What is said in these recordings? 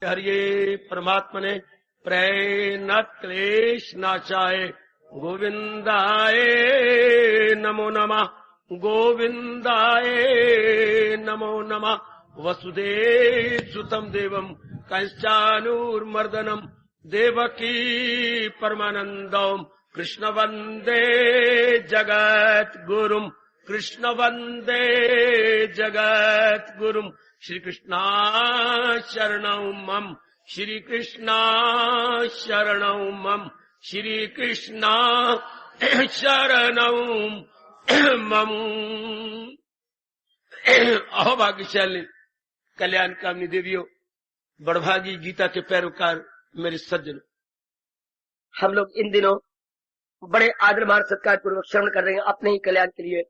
हरिये परमात्मने प्रेरणात् क्लेश नाशाय गोविंदाय नमो नमः। गोविंदाय नमो नमः। वसुदेव सुतं देवं कंचानूर्मर्दनम देवकी परमानंदम कृष्ण वंदे जगत गुरुम। कृष्ण वंदे जगत गुरुम। श्री कृष्णा शरणं मम। श्री कृष्णा शरणं मम। श्री कृष्णा शरणं मम। अहो भाग्यशाली कल्याण कामनी देवियों, बड़भागी गीता के पैरोकार मेरे सज्जन, हम लोग इन दिनों बड़े आदर मान सत्कार पूर्वक श्रवण कर रहे हैं अपने ही कल्याण के लिए।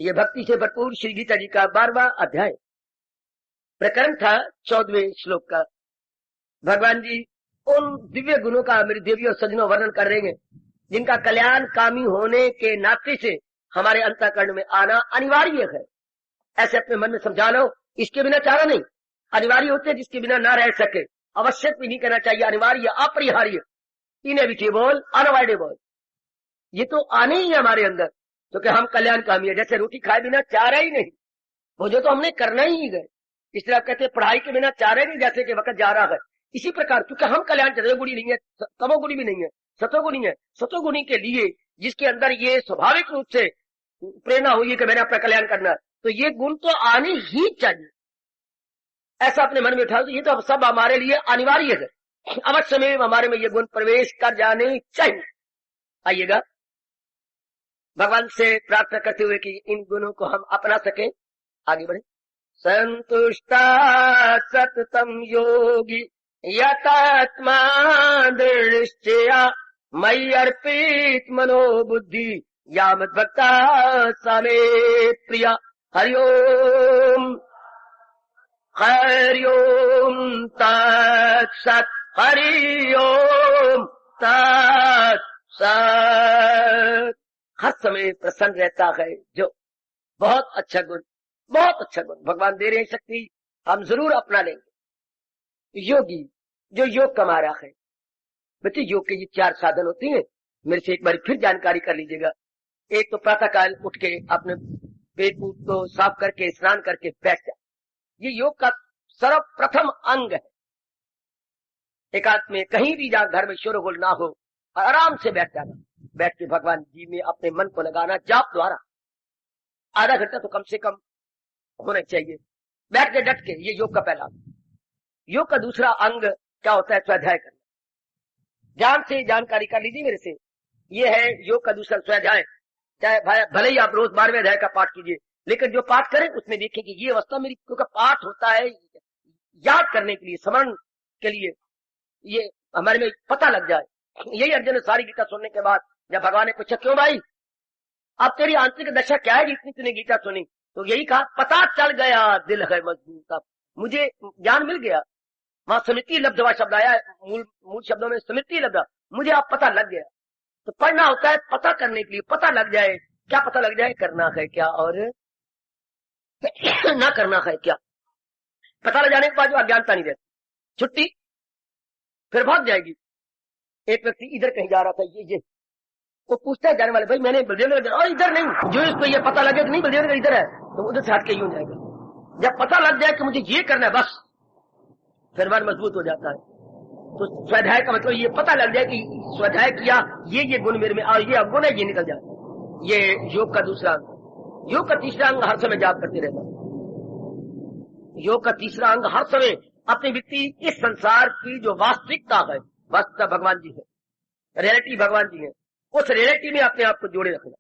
ये भक्ति से भरपूर श्री गीता जी का 12वां अध्याय प्रकरण था 14वें श्लोक का। भगवान जी उन दिव्य गुणों का मेरी देवियों सज्जनों वर्णन कर रहे हैं जिनका कल्याण कामी होने के नाते से हमारे अंतःकरण में आना अनिवार्य है। ऐसे अपने मन में समझा लो, इसके बिना चारा नहीं। अनिवार्य होते जिसके बिना ना रह सके, आवश्यक भी नहीं कहना चाहिए, अनिवार्य अपरिहार्य, इनएविटेबल अनअवॉइडेबल, ये तो आने ही है हमारे अंदर। क्योंकि हम कल्याण कामी है। जैसे रोटी खाए बिना चारा ही नहीं, वो जो तो हमने करना ही गए। इस तरह कहते हैं पढ़ाई के बिना चारा नहीं, जैसे कि वक्त जा रहा है। इसी प्रकार क्योंकि हम कल्याण रजोगुणी नहीं है, तमोगुणी भी नहीं है, सतोगुणी है। सतोगुणी के लिए जिसके अंदर ये स्वाभाविक रूप से प्रेरणा हुई है कि मैंने अपना कल्याण करना, तो ये गुण तो आने ही चाहिए। ऐसा अपने मन में उठा, तो ये तो सब हमारे लिए अनिवार्य है। अवश्य में हमारे में ये गुण प्रवेश कर जाने चाहिए। आइएगा भगवान से प्रार्थना करते हुए कि इन गुणों को हम अपना सके, आगे बढ़े। संतुष्टा सततम योगी यतात्मा दृष्टया मयि अर्पित मनोबुद्धि या मद्भक्ता समे प्रिया। हरिओम हरिओम तत्सत्। हरिओम तत्सत्। हर समय प्रसन्न रहता है जो, बहुत अच्छा गुण, बहुत अच्छा गुण भगवान दे रहे हैं। शक्ति हम जरूर अपना लेंगे। योगी जो योग कमा रहा है, बच्चे योग के ये 4 साधन होते हैं। मेरे से एक बार फिर जानकारी कर लीजिएगा। एक तो प्रातः काल उठ के अपने पेट पूट को साफ करके स्नान करके बैठ जाए, ये योग का सर्वप्रथम अंग है। एकांत में कहीं भी जहां घर में शोरगुल ना हो, आराम से बैठ जाना, बैठ के भगवान जी में अपने मन को लगाना जाप द्वारा। आधा घंटा तो कम से कम होना चाहिए बैठ के डट के। ये योग का पहला। योग का दूसरा अंग क्या होता है? स्वाध्याय करना। ध्यान से जानकारी कर लीजिए मेरे से। ये है योग का दूसरा स्वाध्याय। चाहे भले ही आप रोज 12वें अध्याय का पाठ कीजिए, लेकिन जो पाठ करें उसमें देखिए कि ये अवस्था मेरी, क्योंकि पाठ होता है याद करने के लिए, स्मरण के लिए, ये हमारे में पता लग जाए। यही अर्जुन ने सारी गीता सुनने के बाद जब भगवान ने पूछा क्यों भाई अब तेरी आंतरिक दशा क्या है जितनी तूने गीता सुनी, तो यही कहा पता चल गया दिल है मजबूत, मुझे ज्ञान मिल गया। वहां स्मृति लब्धवा शब्द आया, मूल शब्दों में स्मृति लब्ध, मुझे अब पता लग गया। तो पढ़ना होता है पता करने के लिए, पता लग जाए। क्या पता लग जाए? करना है क्या और ना करना है क्या। पता लग जाने के बाद जो अज्ञानता नहीं रहती, छुट्टी फिर भाग जाएगी। एक व्यक्ति इधर कहीं जा रहा था, ये वो पूछता है जाने वाले, भाई मैंने बलदेव नगर, और इधर नहीं, जो इसको ये पता लगे कि नहीं बलदेव नगर इधर है, तो उधर से हट के यूं जाएगा। जब पता लग जाए कि मुझे ये करना है बस, फिर मन मजबूत हो जाता है। तो स्वाध्याय का मतलब ये पता लग जाए कि स्वाध्याय किया, ये गुण मेरे में, और ये अवगुण है, ये निकल जाए। ये योग का दूसरा अंग। योग का तीसरा अंग हर समय जाप करते रहना। योग का तीसरा अंग हर समय अपनी व्यक्ति इस संसार की जो वास्तविकता है, वास्तविकता भगवान जी है, रियलिटी भगवान जी है, उस रियलिटी में अपने आप को जोड़े रखना।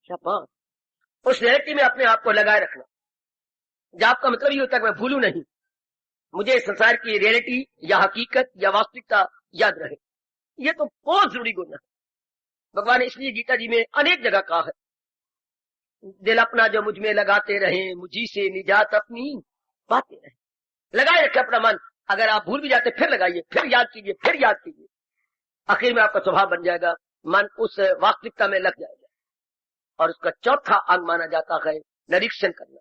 शाबाश। उस रियलिटी में अपने आप को लगाए रखना। जाप का मतलब ये होता है कि मैं भूलूं नहीं, मुझे संसार की रियलिटी या हकीकत या वास्तविकता याद रहे। ये तो बहुत जरूरी गुण है। भगवान ने इसलिए गीता जी में अनेक जगह कहा है, दिल अपना जो मुझ में लगाते रहे, मुझी से निजात अपनी पाते रहे। लगाए रखे अपना मन। अगर आप भूल भी जाते फिर लगाइए, फिर याद कीजिए, फिर याद कीजिए, आखिर में आपका स्वभाव बन जाएगा, मन उस वास्तविकता में लग जाएगा। और उसका चौथा अंग माना जाता है निरीक्षण करना।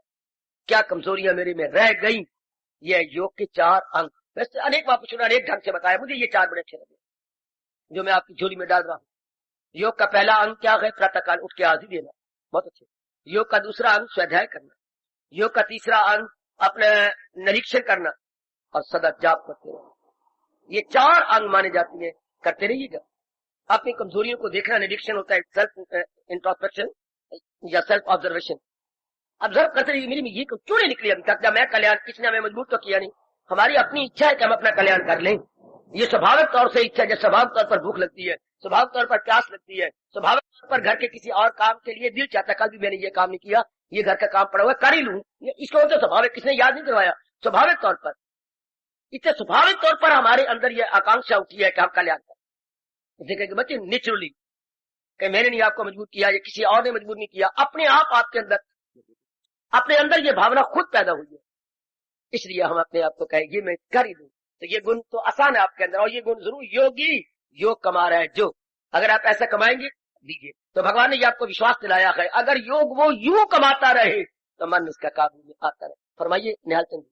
क्या कमजोरियां मेरे में रह गई? यह योग के 4 अंग। वैसे अनेक महापुरुषों ने अनेक ढंग से बताया, मुझे ये 4 बड़े अच्छे लगे जो मैं आपकी झोली में डाल रहा हूँ। योग का पहला अंग क्या है? प्रातःकाल उठ के आहुति देना, बहुत अच्छे। योग का दूसरा अंग स्वाध्याय करना। योग का तीसरा अंग अपने निरीक्षण करना और सदा जाप करते रहना। ये 4 अंग माने जाती है, करते रहिएगा। अपनी कमजोरियों को देखना निरीक्षण होता है, सेल्फ इंट्रोस्पेक्शन या सेल्फ ऑब्जर्वेशन। ऑब्जर्व करते रहिए, मेरी में ये क्यों नहीं निकली अभी तक, जब मैं कल्याण, किसने हमें मजबूर तो किया नहीं, हमारी अपनी इच्छा है कि हम अपना कल्याण कर लें। ये स्वाभाविक तौर से इच्छा, जैसे स्वाभाविक तौर पर भूख लगती है, स्वाभाविक तौर पर प्यास लगती है, स्वाभाविक तौर पर घर के किसी और काम के लिए दिल चाहता है, कल भी मैंने ये काम नहीं किया, ये घर का काम पड़ा हुआ कर ही लूं, इसको बोलते स्वाभाविक, किसने याद नहीं करवाया, स्वाभाविक तौर पर। इससे स्वाभाविक तौर पर हमारे अंदर ये आकांक्षा उठी है कि हम कल्याण करें। इसे कहेंगे बच्चे नेचुरली, कि मैंने नहीं आपको मजबूर किया, या किसी और ने मजबूर नहीं किया, अपने आप आपके अंदर, अपने अंदर ये भावना खुद पैदा हुई है। इसलिए हम अपने आप को कहें ये मैं कर ही दूं। तो ये गुण तो आसान है आपके अंदर, और ये गुण जरूर योगी योग कमा रहा है जो, अगर आप ऐसा कमाएंगे दीजिए, तो भगवान ने ये आपको विश्वास दिलाया है, अगर योग वो यूं कमाता रहे तो मन उसका काबू में आता रहे। फरमाइए निहाल चंद।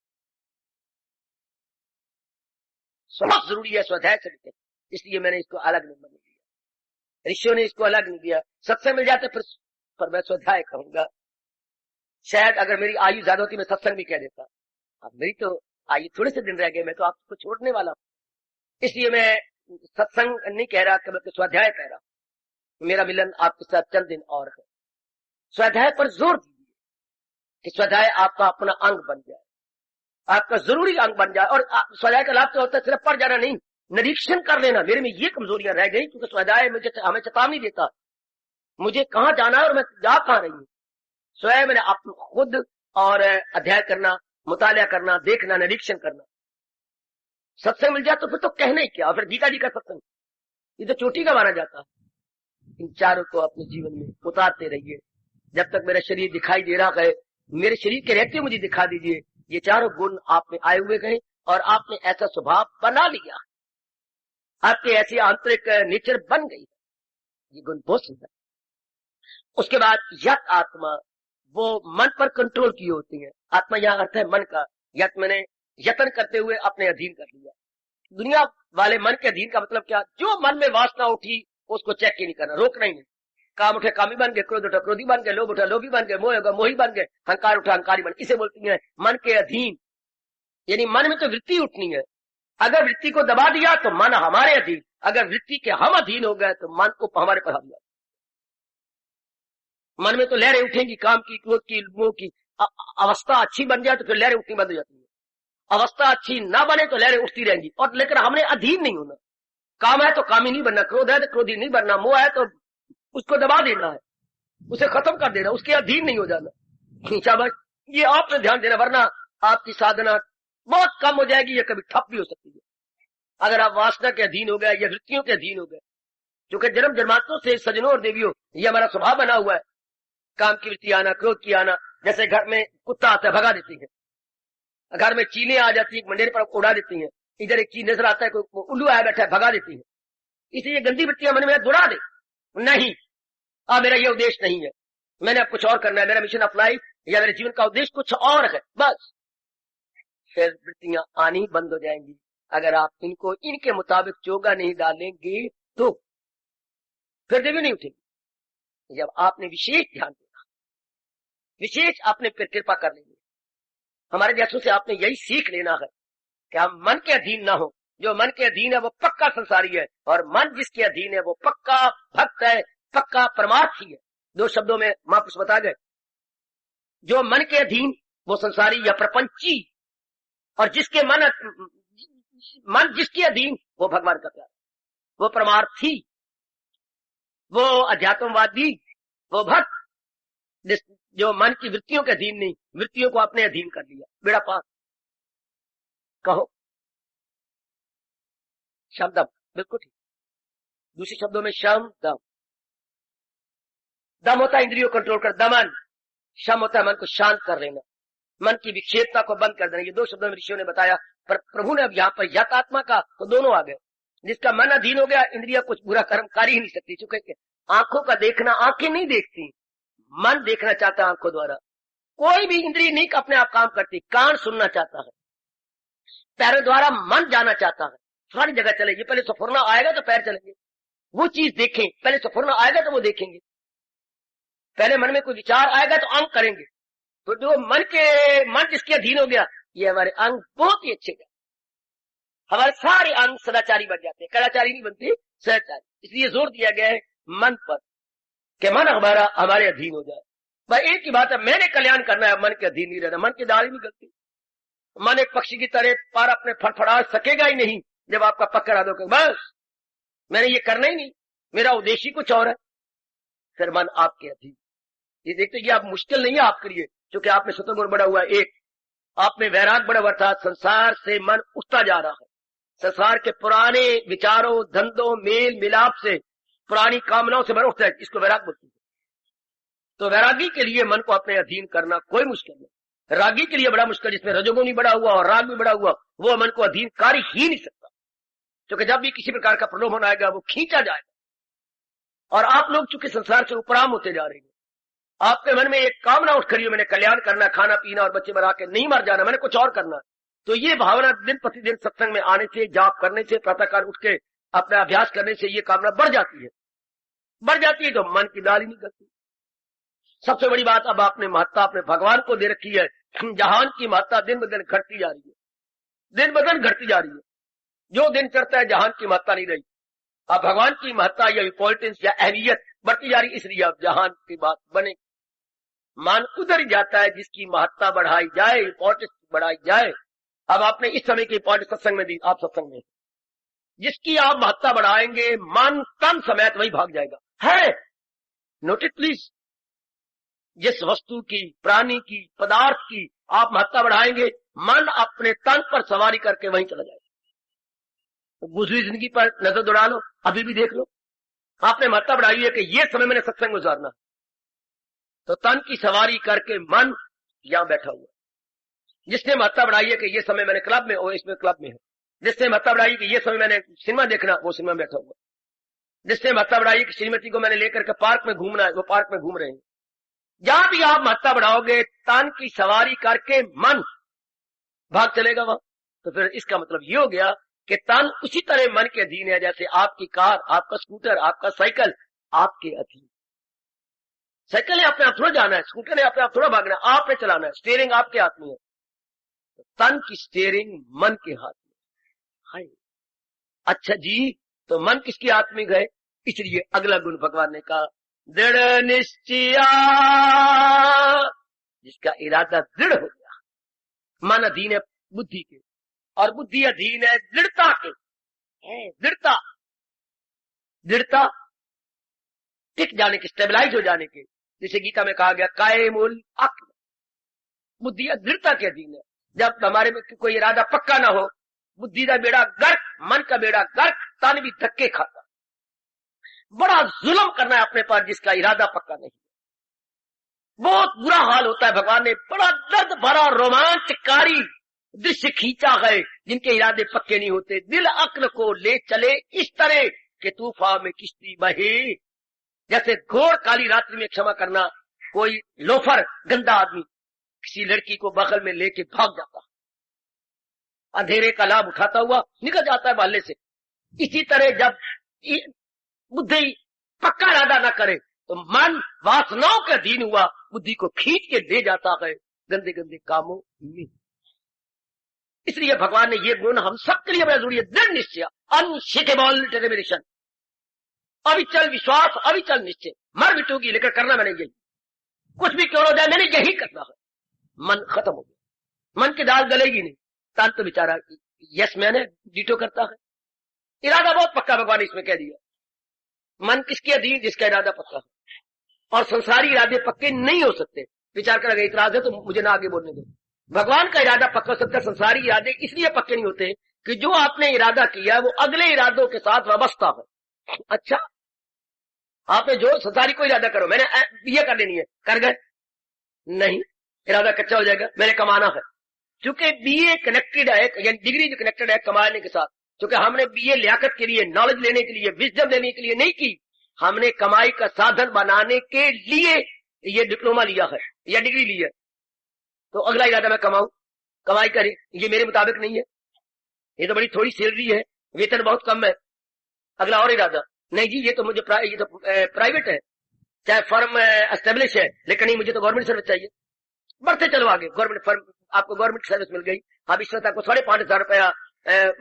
बहुत जरूरी है स्वाध्याय से, इसलिए मैंने इसको अलग नंबर नहीं दिया, ऋषियों ने इसको अलग नहीं दिया। सत्संग मिल जाते फिर पर मैं स्वाध्याय कहूंगा। शायद अगर मेरी आयु ज्यादा होती मैं सत्संग भी कह देता, अब मेरी तो आयु थोड़े से दिन रह गए, मैं तो आपको छोड़ने वाला हूं, इसलिए मैं सत्संग नहीं कह रहा, बल्कि स्वाध्याय कह रहा। मेरा मिलन आपके साथ चंद दिन और है। स्वाध्याय पर जोर दीजिए कि स्वाध्याय आपका अपना अंग बन जाए, आपका जरूरी अंग बन जाए। और स्वाध्याय का लाभ तो होता है सिर्फ पढ़ जाना नहीं, निरीक्षण कर लेना, मेरे में ये कमजोरियां रह गई, क्योंकि स्वाध्याय मुझे हमें चेतावनी देता मुझे कहां जाना है और मैं जा कहां रही हूं। स्वयं मैंने आप खुद और अध्ययन करना, मुतालिया करना, देखना, निरीक्षण करना। सत्संग मिल जाए तो फिर तो कहना ही क्या, फिर गीता जी का सत्संग ये तो चोटी का माना जाता है। इन चारों को अपने जीवन में उतारते रहिए जब तक मेरा शरीर दिखाई दे रहा है, मेरे शरीर के रहते मुझे दिखा दीजिए। ये चारों गुण आप में आए हुए गए और आपने ऐसा स्वभाव बना लिया, आपके ऐसी आंतरिक नेचर बन गई, ये गुण बहुत सुंदर। उसके बाद यत आत्मा, वो मन पर कंट्रोल की होती है। आत्मा यह अर्थ है मन का, यत मैंने यत्न करते हुए अपने अधीन कर लिया। दुनिया वाले मन के अधीन का मतलब क्या, जो मन में वासना उठी उसको चेक ही नहीं करना, रोकना ही नहीं। काम उठे कामी बन गए, क्रोध उठा क्रोधी बन गए, लोभ उठा लोभी बन गए, मोह होगा मोही बन गए, अहंकार उठा अहंकारी बन, इसे बोलती है मन के अधीन। यानी मन में तो वृत्ति उठनी है, अगर वृत्ति को दबा दिया तो मन हमारे अधीन, अगर वृत्ति के हम अधीन हो गए तो मन को हमारे पर हम। मन में तो लहरें उठेंगी, काम की, क्रोध की, मोह की। अवस्था अच्छी बन जाए तो फिर लहरें उठनी बंद हो जाती है, अवस्था अच्छी ना बने तो लहरें उठती रहेंगी। और लेकिन हमने अधीन नहीं होना, काम है तो कामी नहीं बनना, क्रोध है तो क्रोधी नहीं बनना, मोह है तो उसको दबा देना है, उसे खत्म कर देना, उसके अधीन नहीं हो जाना। शाबाश, ये आपने ध्यान देना, वरना आपकी साधना बहुत कम हो जाएगी या कभी ठप भी हो सकती है अगर आप वासना के अधीन हो गए या वृत्तियों के अधीन हो गए। क्योंकि जन्म जन्मांतरों से सजनों और देवियों ये हमारा स्वभाव बना हुआ है, काम की वृत्ति आना, क्रोध की आना। जैसे घर में कुत्ता आता है भगा देती है, घर में चीलें आ जाती है मंडेर पर उड़ा देती हैं, इधर एक चीज नजर आता है कोई उल्लू आया बैठा है भगा देती है। इसलिए गंदी वृत्तियां मन में दुड़ा दे, नहीं मेरा ये उद्देश्य नहीं है, मैंने अब कुछ और करना है, मेरा मिशन ऑफ लाइफ या मेरे जीवन का उद्देश्य कुछ और है, बस फिर वृत्तियां आनी बंद हो जाएंगी। अगर आप इनको इनके मुताबिक चोगा नहीं डालेंगे तो फिर देवी नहीं उठेगी। जब आपने विशेष ध्यान देगा, विशेष आपने फिर कृपा कर लेंगे। हमारे जैसों से आपने यही सीख लेना है कि हम मन के अधीन ना हो। जो मन के अधीन है वो पक्का संसारी है, और मन जिसके अधीन है वो पक्का भक्त है, पक्का परमार्थी है। 2 शब्दों में महापुरुष बता गए, जो मन के अधीन वो संसारी या प्रपंची, और जिसके मन जिसके अधीन वो भगवान का प्यार, वो परमार्थी, वो अध्यात्मवादी, वो भक्त। जो मन की वृत्तियों के अधीन नहीं, वृत्तियों को अपने अधीन कर लिया, बेड़ा पार। कहो शम दम, बिल्कुल ठीक। दूसरे शब्दों में शम दम, दम होता है इंद्रियों कंट्रोल कर, दमन। शम होता है मन को शांत कर लेना, मन की विक्षेपता को बंद कर देना। ये 2 शब्दों में ऋषियों ने बताया, पर प्रभु ने अब यहाँ पर यत आत्मा का तो दोनों आ गए। जिसका मन अधीन हो गया, इंद्रिया कुछ बुरा कर्म कर ही नहीं सकती, चूंकि आंखों का देखना आंखें नहीं देखती, मन देखना चाहता है आंखों द्वारा। कोई भी इंद्रिय नहीं अपने आप काम करती, कान सुनना चाहता है, पैरों द्वारा मन जाना चाहता है, सारी जगह चलेगी। पहले सफुरना आएगा तो पैर चलेंगे, वो चीज देखें। पहले सफुरना आएगा तो वो देखेंगे, पहले मन में कोई विचार आएगा तो अंग करेंगे। तो जो मन जिसके अधीन हो गया, ये हमारे अंग बहुत ही अच्छे गए, हमारे सारे अंग सदाचारी बन जाते हैं, कदाचारी नहीं बनते, सदाचारी। इसलिए जोर दिया गया है मन पर कि मन हमारा हमारे अधीन हो जाए। भाई एक ही बात है, मैंने कल्याण करना है, मन के अधीन नहीं रहना। मन की दाल ही नहीं गलती। मन एक पक्षी की तरह पर अपने फड़फड़ा सकेगा ही नहीं जब आपका पकड़ा दो, बस मैंने ये करना ही नहीं, मेरा उद्देश्य कुछ और है, फिर मन आपके अधीन। ये देखते ये आप मुश्किल नहीं है आपके लिए, क्योंकि आप में सत्वगुण बढ़ा हुआ है, एक आप में वैराग बढ़ा हुआ था, संसार से मन उठता जा रहा है, संसार के पुराने विचारों, धंधों, मेल मिलाप से, पुरानी कामनाओं से मन उठता है, इसको वैराग बोलते हैं। तो वैरागी के लिए मन को अपने अधीन करना कोई मुश्किल नहीं। रागी के लिए बड़ा मुश्किल, जिसमें रजोगुण भी बढ़ा हुआ और राग भी बढ़ा हुआ, वो मन को अधीन कर ही नहीं सकता, क्योंकि जब भी किसी प्रकार का प्रलोभन आएगा वो खींचा जाएगा। और आप लोग चूंकि संसार से उपराम होते जा रहे हैं, आपके मन में एक कामना उठ खड़ी हो, मैंने कल्याण करना, खाना पीना और बच्चे बना के नहीं मर जाना, मैंने कुछ और करना। तो ये भावना दिन प्रतिदिन सत्संग में आने से, जाप करने से, प्रातःकाल उठ के अपना अभ्यास करने से ये कामना बढ़ जाती है, तो मन की दाल ही नहीं करती। सबसे बड़ी बात, अब आपने महत्ता अपने भगवान को दे रखी है। जहान की महत्ता दिन ब दिन घटती जा रही है, दिन ब दिन घटती जा रही है। जो दिन चढ़ता है जहान की महत्ता नहीं रही। अब भगवान की महत्ता या इंपॉर्टेंस या अहमियत बढ़ती जा रही, इसलिए अब जहान की बात बने। मान उधर ही जाता है जिसकी महत्ता बढ़ाई जाए, इंपॉर्टेंस बढ़ाई जाए। अब आपने इस समय की इंपॉर्टेंस सत्संग में दी, आप सत्संग में जिसकी आप महत्ता बढ़ाएंगे, मन कम समय वही भाग जाएगा। है नोटिस प्लीज, जिस वस्तु की, प्राणी की, पदार्थ की आप महत्ता बढ़ाएंगे, मन अपने तन पर सवारी करके वहीं चला जाएगा। तो गुजरी जिंदगी पर नजर दौड़ा लो, अभी भी देख लो, आपने महत्ता बढ़ाई है कि ये समय मैंने सत्संग गुजारना, तो तन की सवारी करके मन यहां बैठा हुआ। जिसने महत्ता बढ़ाई है कि ये समय मैंने क्लब में, और इसमें क्लब में है। जिसने महत्ता बढ़ाई कि ये समय मैंने सिनेमा देखना, वो सिनेमा में बैठा हुआ। जिसने महत्ता बढ़ाई कि श्रीमती को मैंने लेकर के पार्क में घूमना है, वो पार्क में घूम रहे हैं। जहां भी आप महत्ता बढ़ाओगे, तन की सवारी करके मन भाग चलेगा वहां। तो फिर इसका मतलब ये हो गया कि तन उसी तरह मन के अधीन है जैसे आपकी कार, आपका स्कूटर, आपका साइकिल आपके अधीन। साइकिल ने अपने आप थोड़ा जाना है, स्कूटर ने अपने आप थोड़ा भागना है, आपने चलाना है, स्टीयरिंग आपके हाथ में है। तो तन की स्टीयरिंग मन के हाथ में है। अच्छा जी, तो मन किसके हाथ में गए? इसलिए अगला गुण भगवान ने कहा, दृढ़ निश्चया, जिसका इरादा दृढ़ हो गया। मन अधीन है बुद्धि के, और बुद्धि अधीन है दृढ़ता के। दृढ़ता, दृढ़ता टिक जाने के, स्टेबलाइज हो जाने के। जैसे गीता में कहा गया, काय मूल अक्ल, बुद्धि दृढ़ता के अधीन है। जब हमारे में कोई इरादा पक्का ना हो, बुद्धि का बेड़ा गर्क, मन का बेड़ा गर्क, तन भी धक्के खाता। बड़ा जुल्म करना है अपने पर जिसका इरादा पक्का नहीं। बहुत बुरा हाल होता है। भगवान ने बड़ा दर्द भरा रोमांचकारी दृश्य खींचा है जिनके इरादे पक्के नहीं होते। दिल अक्ल को ले चले इस तरह के तूफान में किश्ती बहे। जैसे घोर काली रात्रि में, क्षमा करना, कोई लोफर गंदा आदमी किसी लड़की को बगल में लेके भाग जाता, अंधेरे का लाभ उठाता हुआ निकल जाता है बाले से। इसी तरह जब बुद्धि पक्का इरादा न करे तो मन वासनाओं के अधीन हुआ, बुद्धि को खींच के ले जाता है गंदे गंदे कामों में। इसलिए भगवान ने ये गुण हम सबके लिए बड़ा जरूरी है। दृढ़ निश्चय, अनशेकेबल डिटरमिनेशन, अविचल विश्वास, अविचल निश्चय। मर मिटूगी लेकर करना मैंने यही, कुछ भी क्यों हो जाए मैंने यही करना है। मन खत्म हो गया, मन की दाल गलेगी नहीं। तन तो बेचारा यस मैंने डीटो करता है, इरादा बहुत पक्का भगवान ने इसमें कह दिया। मन किसके अधीन? जिसका इरादा पक्का है। और संसारी इरादे पक्के नहीं हो सकते। विचार कर, अगर इतराज है तो मुझे ना आगे बोलने दो। भगवान का इरादा पक्का हो सकता है, संसारी इरादे इसलिए पक्के नहीं होते कि जो आपने इरादा किया वो अगले इरादों के साथ वाबस्ता है। अच्छा, आपने जो संसारी को इरादा करो, मैंने ये कर लेनी है, कर गए नहीं, इरादा कच्चा हो जाएगा। मैंने कमाना है, क्योंकि बीए कनेक्टेड है, यानी डिग्री जो कनेक्टेड है कमाने के साथ। क्योंकि हमने बीए लियाकत के लिए, नॉलेज लेने के लिए, विजडम लेने के लिए नहीं की, हमने कमाई का साधन बनाने के लिए ये डिप्लोमा लिया है या डिग्री ली है। तो अगला इरादा मैं कमाऊं, कमाई करे, ये मेरे मुताबिक नहीं है। ये तो बड़ी थोड़ी सैलरी है, वेतन बहुत कम है। अगला और इरादा, नहीं जी ये तो प्राइवेट है, चाहे फर्म एस्टेब्लिश है, लेकिन नहीं मुझे तो गवर्नमेंट सर्विस चाहिए। बढ़ते चलो आगे, गवर्नमेंट फर्म, आपको गवर्नमेंट सर्विस मिल गई, अब इस वक्त आपको 5,500 रुपया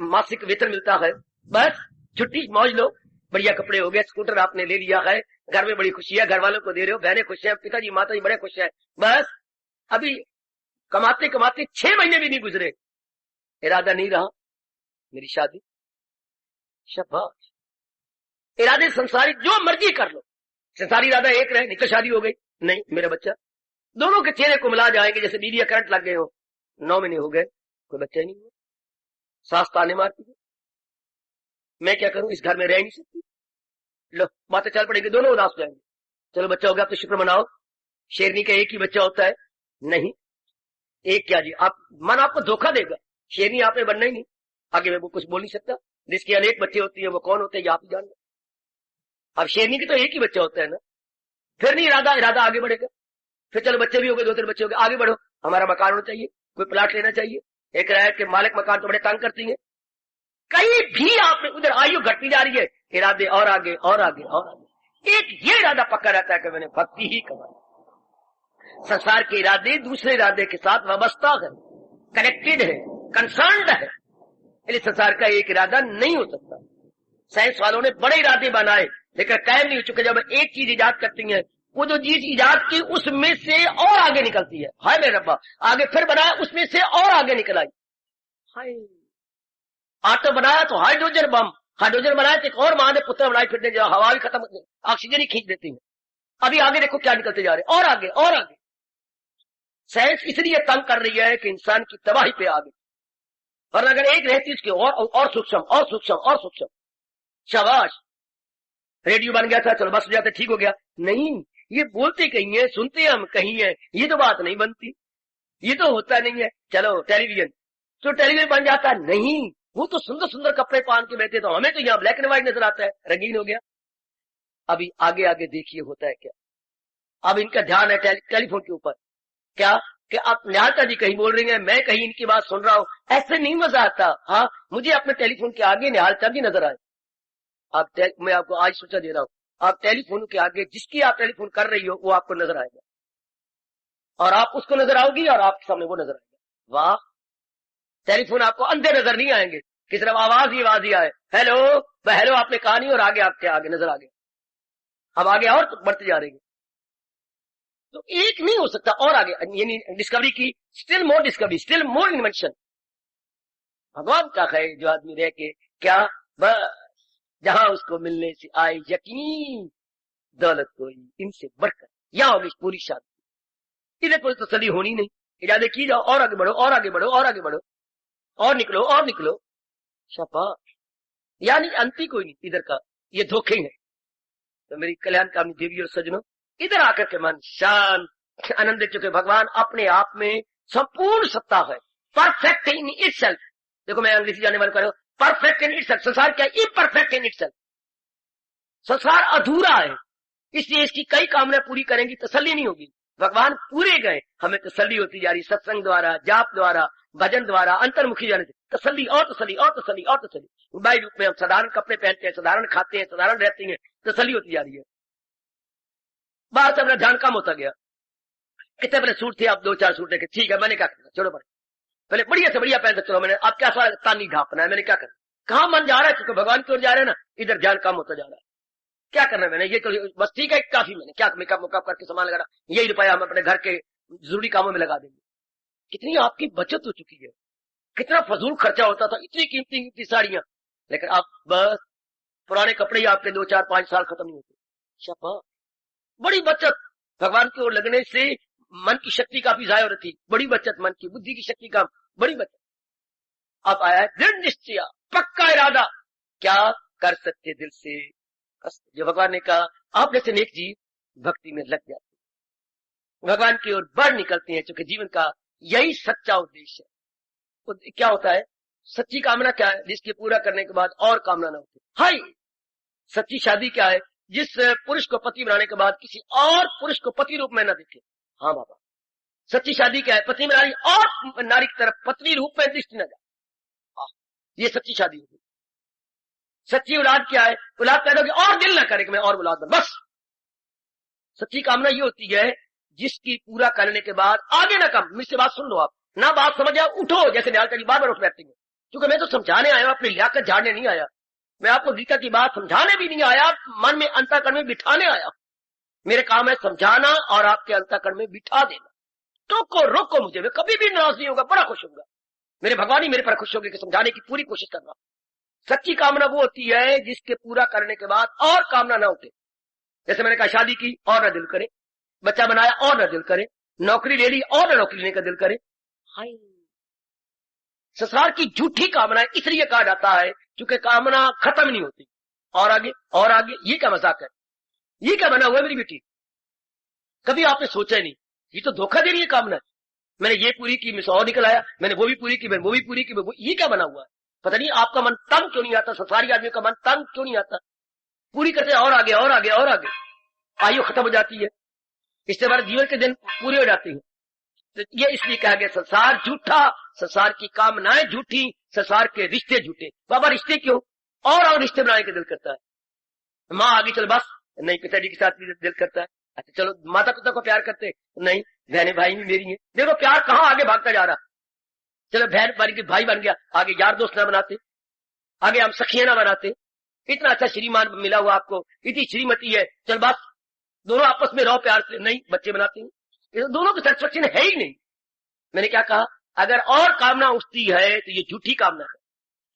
मासिक वेतन मिलता है, बस छुट्टी मौज लो, बढ़िया कपड़े हो गए, स्कूटर आपने ले लिया है, घर में बड़ी खुशी है, घर वालों को दे रहे हो, बहनें खुश हैं, पिताजी माताजी बड़े खुश हैं। बस अभी कमाते कमाते 6 महीने भी नहीं गुजरे, इरादा नहीं रहा मेरी शादी। शाबाश, इरादे संसारी जो मर्जी कर लो, संसारी इरादा एक रहे, नहीं तो शादी हो गई, नहीं मेरा बच्चा, दोनों के चेहरे को मिला जाएंगे जैसे बीवी करंट लग गए हो, 9 महीने हो गए कोई बच्चा ही नहीं हुआ, सास ताने मारती है, मैं क्या करूं, इस घर में रह नहीं सकती, लो बातें चल पड़ेगी, दोनों उदास हो जाएंगे। चलो बच्चा हो गया तो शुक्र मनाओ, शेरनी का एक ही बच्चा होता है, नहीं एक क्या जी, आप मन आपको धोखा देगा, शेरनी आपने बनना ही नहीं, आगे मैं वो कुछ बोल नहीं सकता, जिसके अनेक बच्चे होती है वो कौन होते हैं आप ही जान लो। अब शेरनी की तो एक ही बच्चा होता है ना, फिर नहीं इरादा आगे बढ़ेगा, फिर चलो बच्चे भी हो गए, 2-3 बच्चे हो गए, आगे बढ़ो, हमारा मकान होना चाहिए, कोई प्लाट लेना चाहिए, एक रायत के मालिक मकान तो बड़े तंग करती है, कहीं भी आपने उधर आयु घटती जा रही है, इरादे और आगे और आगे और आगे, एक ये इरादा पक्का रहता है कि मैंने भक्ति ही कमाई। संसार के इरादे दूसरे इरादे के साथ वाबस्ता है, कनेक्टेड है, कंसर्न्ड है, इसलिए संसार का एक इरादा नहीं हो सकता। साइंस वालों ने बड़े इरादे बनाए लेकिन कायम नहीं हो चुके, जब एक चीज इजाद करती है, वो जो चीज इजाद की उसमें से और आगे निकलती है, हाय मेरे रब्बा, आगे फिर बनाया उसमें से और आगे निकल आई, हाय आटो बनाया तो हाइड्रोजन बम, हाइड्रोजन बनाया तो एक और मां ने पुत्र बनाई, फिर जो हवा भी खत्म, ऑक्सीजन ही खींच देती है, अभी आगे देखो क्या निकलते जा रहे, और आगे और आगे। साइंस इसलिए तंग कर रही है कि इंसान की तबाही पे आ गई, और अगर एक रहती उसकी और सूक्ष्म और सूक्ष्म और सूक्ष्म। शाबाश, रेडियो बन गया था, चलो बस हो जाते ठीक हो गया, नहीं ये बोलते कहीं है, सुनते हम कहीं है, ये तो बात नहीं बनती, ये तो होता नहीं है। चलो टेलीविजन, तो टेलीविजन बन जाता नहीं, वो तो सुंदर सुंदर कपड़े पहन के बैठे, तो हमें तो यहाँ ब्लैक एंड व्हाइट नजर आता है, रंगीन हो गया। अभी आगे आगे देखिए होता है क्या, अब इनका ध्यान है टेलीफोन के ऊपर, क्या कि आप निहालता जी कहीं बोल रही हैं, मैं कहीं इनकी बात सुन रहा हूं, ऐसे नहीं मजा आता। हाँ मुझे अपने टेलीफोन के आगे निहालता जी नजर आए, मैं आपको आज सोचा दे रहा हूं, आप टेलीफोन के आगे जिसकी आप टेलीफोन कर रही हो वो आपको नजर आएगा, और आप उसको नजर आओगी और आपके सामने वो नजर आएगा। वाह, टेलीफोन आपको अंधे नजर नहीं आएंगे कि सिर्फ आवाज ही आए, हेलो हेलो आपने कहा नहीं, और आगे आपके आगे नजर आ गया, अब आगे और बढ़ते जा रहे हैं, तो एक नहीं हो सकता, और आगे यानी डिस्कवरी की, still more discovery, still more invention. भगवान का है जो आदमी रह के क्या, बस जहां उसको मिलने से आए यकीन, दौलत कोई इनसे बढ़कर, यहां होगी पूरी शादी, इधर कोई तसल्ली होनी नहीं, इरादे की जाओ, और आगे बढ़ो और आगे बढ़ो और आगे बढ़ो, और निकलो और निकलो, शाबाश, यानी अंत ही कोई नहीं इधर का, ये धोखे हैं। तो मेरी कल्याण कामनी देवी और सजनों, इधर आकर के मन शांत आनंद चुके, भगवान अपने आप में संपूर्ण सत्ता है, परफेक्ट इन इटसेल्फ। देखो मैं अंग्रेजी जाने वाले करो, परफेक्ट इन इटसेल्फ, संसार क्या इम्परफेक्ट इन इटसेल्फ, संसार अधूरा है, इसलिए इसकी कई कामनाएं पूरी करेंगी तसल्ली नहीं होगी, भगवान पूरे गए, हमें तसल्ली होती जा रही, सत्संग द्वारा, जाप द्वारा, भजन द्वारा, अंतर्मुखी जाने से तसल्ली और तसल्ली और तसल्ली और तसल्ली। बाई रूप में हम साधारण कपड़े पहनते हैं, साधारण खाते हैं, साधारण रहते हैं, तसल्ली होती जा रही है। बाहर से अपना ध्यान कम होता गया, कितने पहले सूट थे, अब 2-4 सूट लेके, ठीक है मैंने क्या करना, छोड़ो पहले बढ़िया से बढ़िया पहन सकते हो, मैंने अब क्या सारा तानी ढापना है, मैंने क्या करना, कहां मन जा रहा है, क्योंकि भगवान की ओर जा रहे हैं ना, इधर ध्यान कम होता जा रहा है, क्या करना है मैंने, ये तो बस ठीक है काफी, मैंने क्या मेकअप मुकअप करके सामान लगा, यही रुपया हम अपने घर के जरूरी कामों में लगा देंगे। कितनी आपकी बचत हो चुकी है, कितना फजूल खर्चा होता था, इतनी कीमती साड़ियां, लेकिन आप बस पुराने कपड़े ही आपके 2-4-5 साल खत्म नहीं होते। शाबाश, बड़ी बचत, भगवान की ओर लगने से मन की शक्ति काफी जाया हो रही थी, बड़ी बचत, मन की बुद्धि की शक्ति का बड़ी बचत। अब आया दृढ़ निश्चय, पक्का इरादा, क्या कर सकते दिल से, जो भगवान ने कहा आप जैसे नेक जीव भक्ति में लग जाते, भगवान की ओर बढ़ निकलते हैं, क्योंकि जीवन का यही सच्चा उद्देश्य है। तो क्या होता है, सच्ची कामना क्या है, जिसके पूरा करने के बाद और कामना न होती। हाय, सच्ची शादी क्या है, जिस पुरुष को पति बनाने के बाद किसी और पुरुष को पति रूप में न देखे। हाँ बाबा, सच्ची शादी क्या है, पति में नारी और नारी की तरफ पत्नी रूप में दृष्टि न जाए। ये सच्ची शादी होगी। सच्ची औलाद क्या है? औलाद पैदा होगी और दिल ना करे कि मैं और औलाद बन, बस। सच्ची कामना ये होती है जिसकी पूरा करने के बाद आगे ना कम। मुझसे बात सुन लो, आप ना बात समझ आओ उठो, जैसे निहाल जी बार बार उठ बैठती है, क्योंकि मैं तो समझाने आया हूं, अपनी लियाकत झाड़ने नहीं आया। मैं आपको गीता की बात समझाने भी नहीं आया, मन में अंतःकरण में बिठाने आया। मेरे काम है समझाना और आपके अंतःकरण में बिठा देना। टोको रोको मुझे, मैं कभी भी नाराज नहीं होगा, बड़ा खुश होगा। मेरे भगवान ही मेरे पर खुश होंगे कि समझाने की पूरी कोशिश कर रहा। सच्ची कामना वो होती है जिसके पूरा करने के बाद और कामना ना उठे। जैसे मैंने कहा, शादी की और ना दिल करे, बच्चा बनाया और ना दिल करे, नौकरी ले ली और ना नौकरी लेने का दिल करे। हाय, ससुराल की झूठी कामना इसलिए कहा जाता है क्योंकि कामना खत्म नहीं होती। और आगे और आगे, ये क्या मजाक है? ये क्या बना हुआ है मेरी बेटी? कभी आपने सोचा ही नहीं, ये तो धोखा दे रही है कामना। मैंने ये पूरी की, मैं और निकल आया, मैंने वो भी पूरी की, मैंने वो भी पूरी की, ये क्या बना हुआ है? पता नहीं आपका मन तंग क्यों नहीं आता, संसारी आदमी का मन तंग क्यों नहीं आता? पूरी करते और आगे और आगे और आगे, आयु खत्म हो जाती है, इससे हमारे जीवन के दिन पूरे हो जाते हैं। तो ये इसलिए कहा गया संसार झूठा, संसार की कामनाएं झूठी, संसार के रिश्ते झूठे। बाबा रिश्ते क्यों? और रिश्ते बनाने का दिल करता है। माँ आगे चल बस, नहीं पिताजी के साथ भी दिल करता है। अच्छा चलो, माता पिता को प्यार करते नहीं, बहने भाई भी मेरी है। देखो प्यार कहाँ आगे भागता जा रहा। चलो बहन बन के भाई बन गया, आगे यार दोस्त ना बनाते, आगे हम सखियां ना बनाते। इतना अच्छा श्रीमान मिला हुआ आपको, इतनी श्रीमती है, चल बस दोनों आपस में रहो प्यार से, नहीं बच्चे बनाते हैं। ये दोनों की सेटिस्फेक्शन है ही नहीं। मैंने क्या कहा, अगर और कामना उठती है तो ये झूठी कामना है।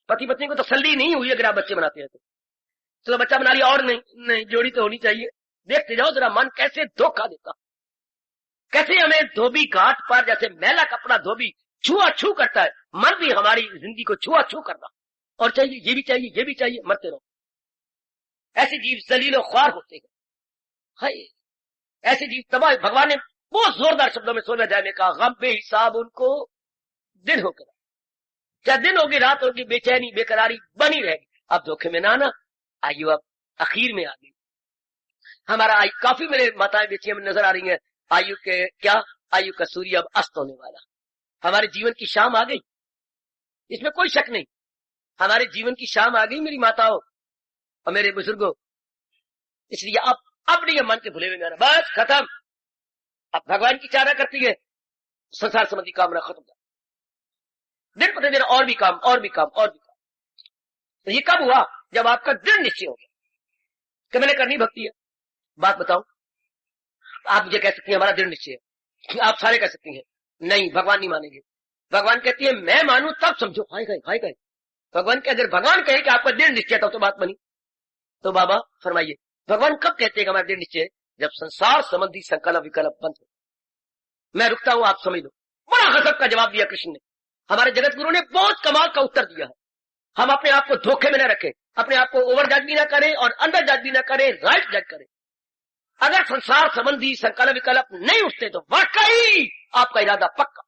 पति पत्नी को तसल्ली नहीं हुई अगर आप बच्चे बनाते हैं तो। चलो बच्चा बना लिया और नहीं, जोड़ी तो होनी चाहिए। देखते जाओ जरा मन कैसे धोखा देता, कैसे हमें धोबी घाट पर जैसे मैला कपड़ा धोबी छुआ छू करता है, मन भी हमारी जिंदगी को छुआ छू करना। और चाहिए, ये भी चाहिए, ये भी चाहिए, मरते रहो। ऐसे जीव जलीलो ख्वार होते हैं। हाय, ऐसे जीव तबाह। भगवान ने बहुत जोरदार शब्दों में 16 अध्याय में कहा, गम बेहिसाब उनको दिन होकर, चाहे दिन होगी रात होगी, बेचैनी बेकरारी बनी रहेगी। अब धोखे में ना आना। आयु अब आखिर में आ गई हमारा। आयु काफी मेरे माताएं बेटियां में नजर आ रही हैं। आयु के क्या, आयु का सूर्य अब अस्त होने वाला, हमारे जीवन की शाम आ गई, इसमें कोई शक नहीं। हमारे जीवन की शाम आ गई मेरी माताओं और मेरे बुजुर्गों। इसलिए अब नहीं मन के भुले हुए गाना, बस खत्म। अब भगवान की चारा करती है, संसार संबंधी कामना खत्म। दिन प्रतिदिन और भी काम और भी काम और भी काम। तो ये कब हुआ? जब आपका दृढ़ निश्चय हो गया कि मैंने करनी भक्ति है। बात बताऊं, आप मुझे कह सकती हैं हमारा दृढ़ निश्चय है, आप सारे कह सकती हैं नहीं, भगवान नहीं मानेंगे। भगवान कहती है मैं मानूं तब समझो। हाय गए। भगवान के अगर भगवान कहे कि आपका दृढ़ निश्चय था तो बात बनी। तो बाबा फरमाइए, भगवान कब कहते हैं हमारा दृढ़ निश्चय? जब संसार संबंधी संकल्प विकल्प बंद हो। मैं रुकता हूं, आप समझ लो। बड़ा गजब का जवाब दिया कृष्ण ने। हमारे जगत गुरु ने बहुत कमाल का उत्तर दिया है। हम अपने आप को धोखे में न रखें, अपने आप को ओवर जज भी ना करें और अंडर जज भी ना करें, राइट जज करें। अगर संसार संबंधी संकल्प विकल्प नहीं उठते तो वाकई आपका इरादा पक्का,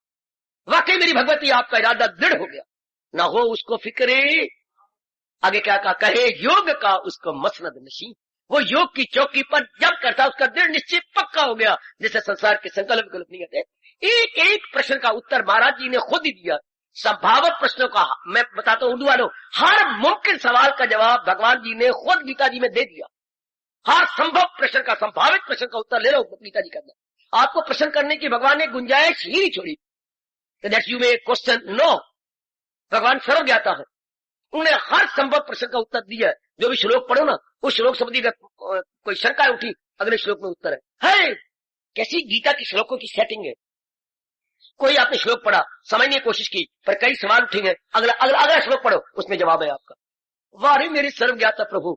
वाकई मेरी भगवती आपका इरादा दृढ़ हो गया। ना हो उसको फिक्रे, आगे क्या कहा, कहे योग का उसको मसनद नशीं। वो योग की चौकी पर जब करता उसका दृढ़ निश्चय पक्का हो गया। जैसे संसार के संकल्प विकल्प नहीं आते। एक एक प्रश्न का उत्तर महाराज जी ने खुद ही दिया। संभावित प्रश्नों का, मैं बताता हूं उर्दू वालों, हर मुमकिन सवाल का जवाब भगवान जी ने खुद गीता जी में दे दिया। हर संभव प्रश्न का, संभावित प्रश्न का उत्तर ले लो गीता जी का। आपको प्रश्न करने की भगवान ने गुंजाइश ही नहीं छोड़ी। That you may question no. भगवान सर्व ज्ञाता है, उन्होंने हर संभव प्रश्न का उत्तर दिया है। जो भी श्लोक पढ़ो ना, उस श्लोक संबंधी कोई शंका उठी, अगले श्लोक में उत्तर है। कैसी गीता की श्लोकों की सेटिंग है। कोई आपने श्लोक पढ़ा, समझने की कोशिश की, पर कई सवाल उठेंगे, अगला श्लोक पढ़ो, उसमें जवाब है आपका। वाह रे मेरे सर्वज्ञाता प्रभु।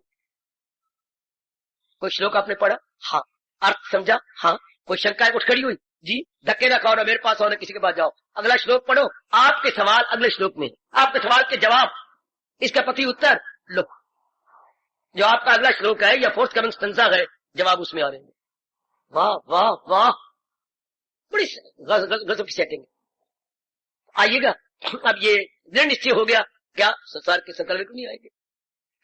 कोई श्लोक आपने पढ़ा, हाँ, अर्थ समझा, हाँ, कोई शंकाएं उठ खड़ी हुई, जी, धक्के ना खाओ ना मेरे पास आओ ना किसी के पास जाओ, अगला श्लोक पढ़ो, आपके सवाल अगले श्लोक में, आपके सवाल के जवाब, इसका प्रति उत्तर लो। जो आपका अगला श्लोक है या फोर्थ कमिंग स्टेंजा है, जवाब उसमें आ रहे हैं। वाह वाह वाह, बड़ी गजब की सेटिंग। आइएगा, अब ये दृढ़ निश्चय हो गया, क्या संसार के संकल्प नहीं आएंगे।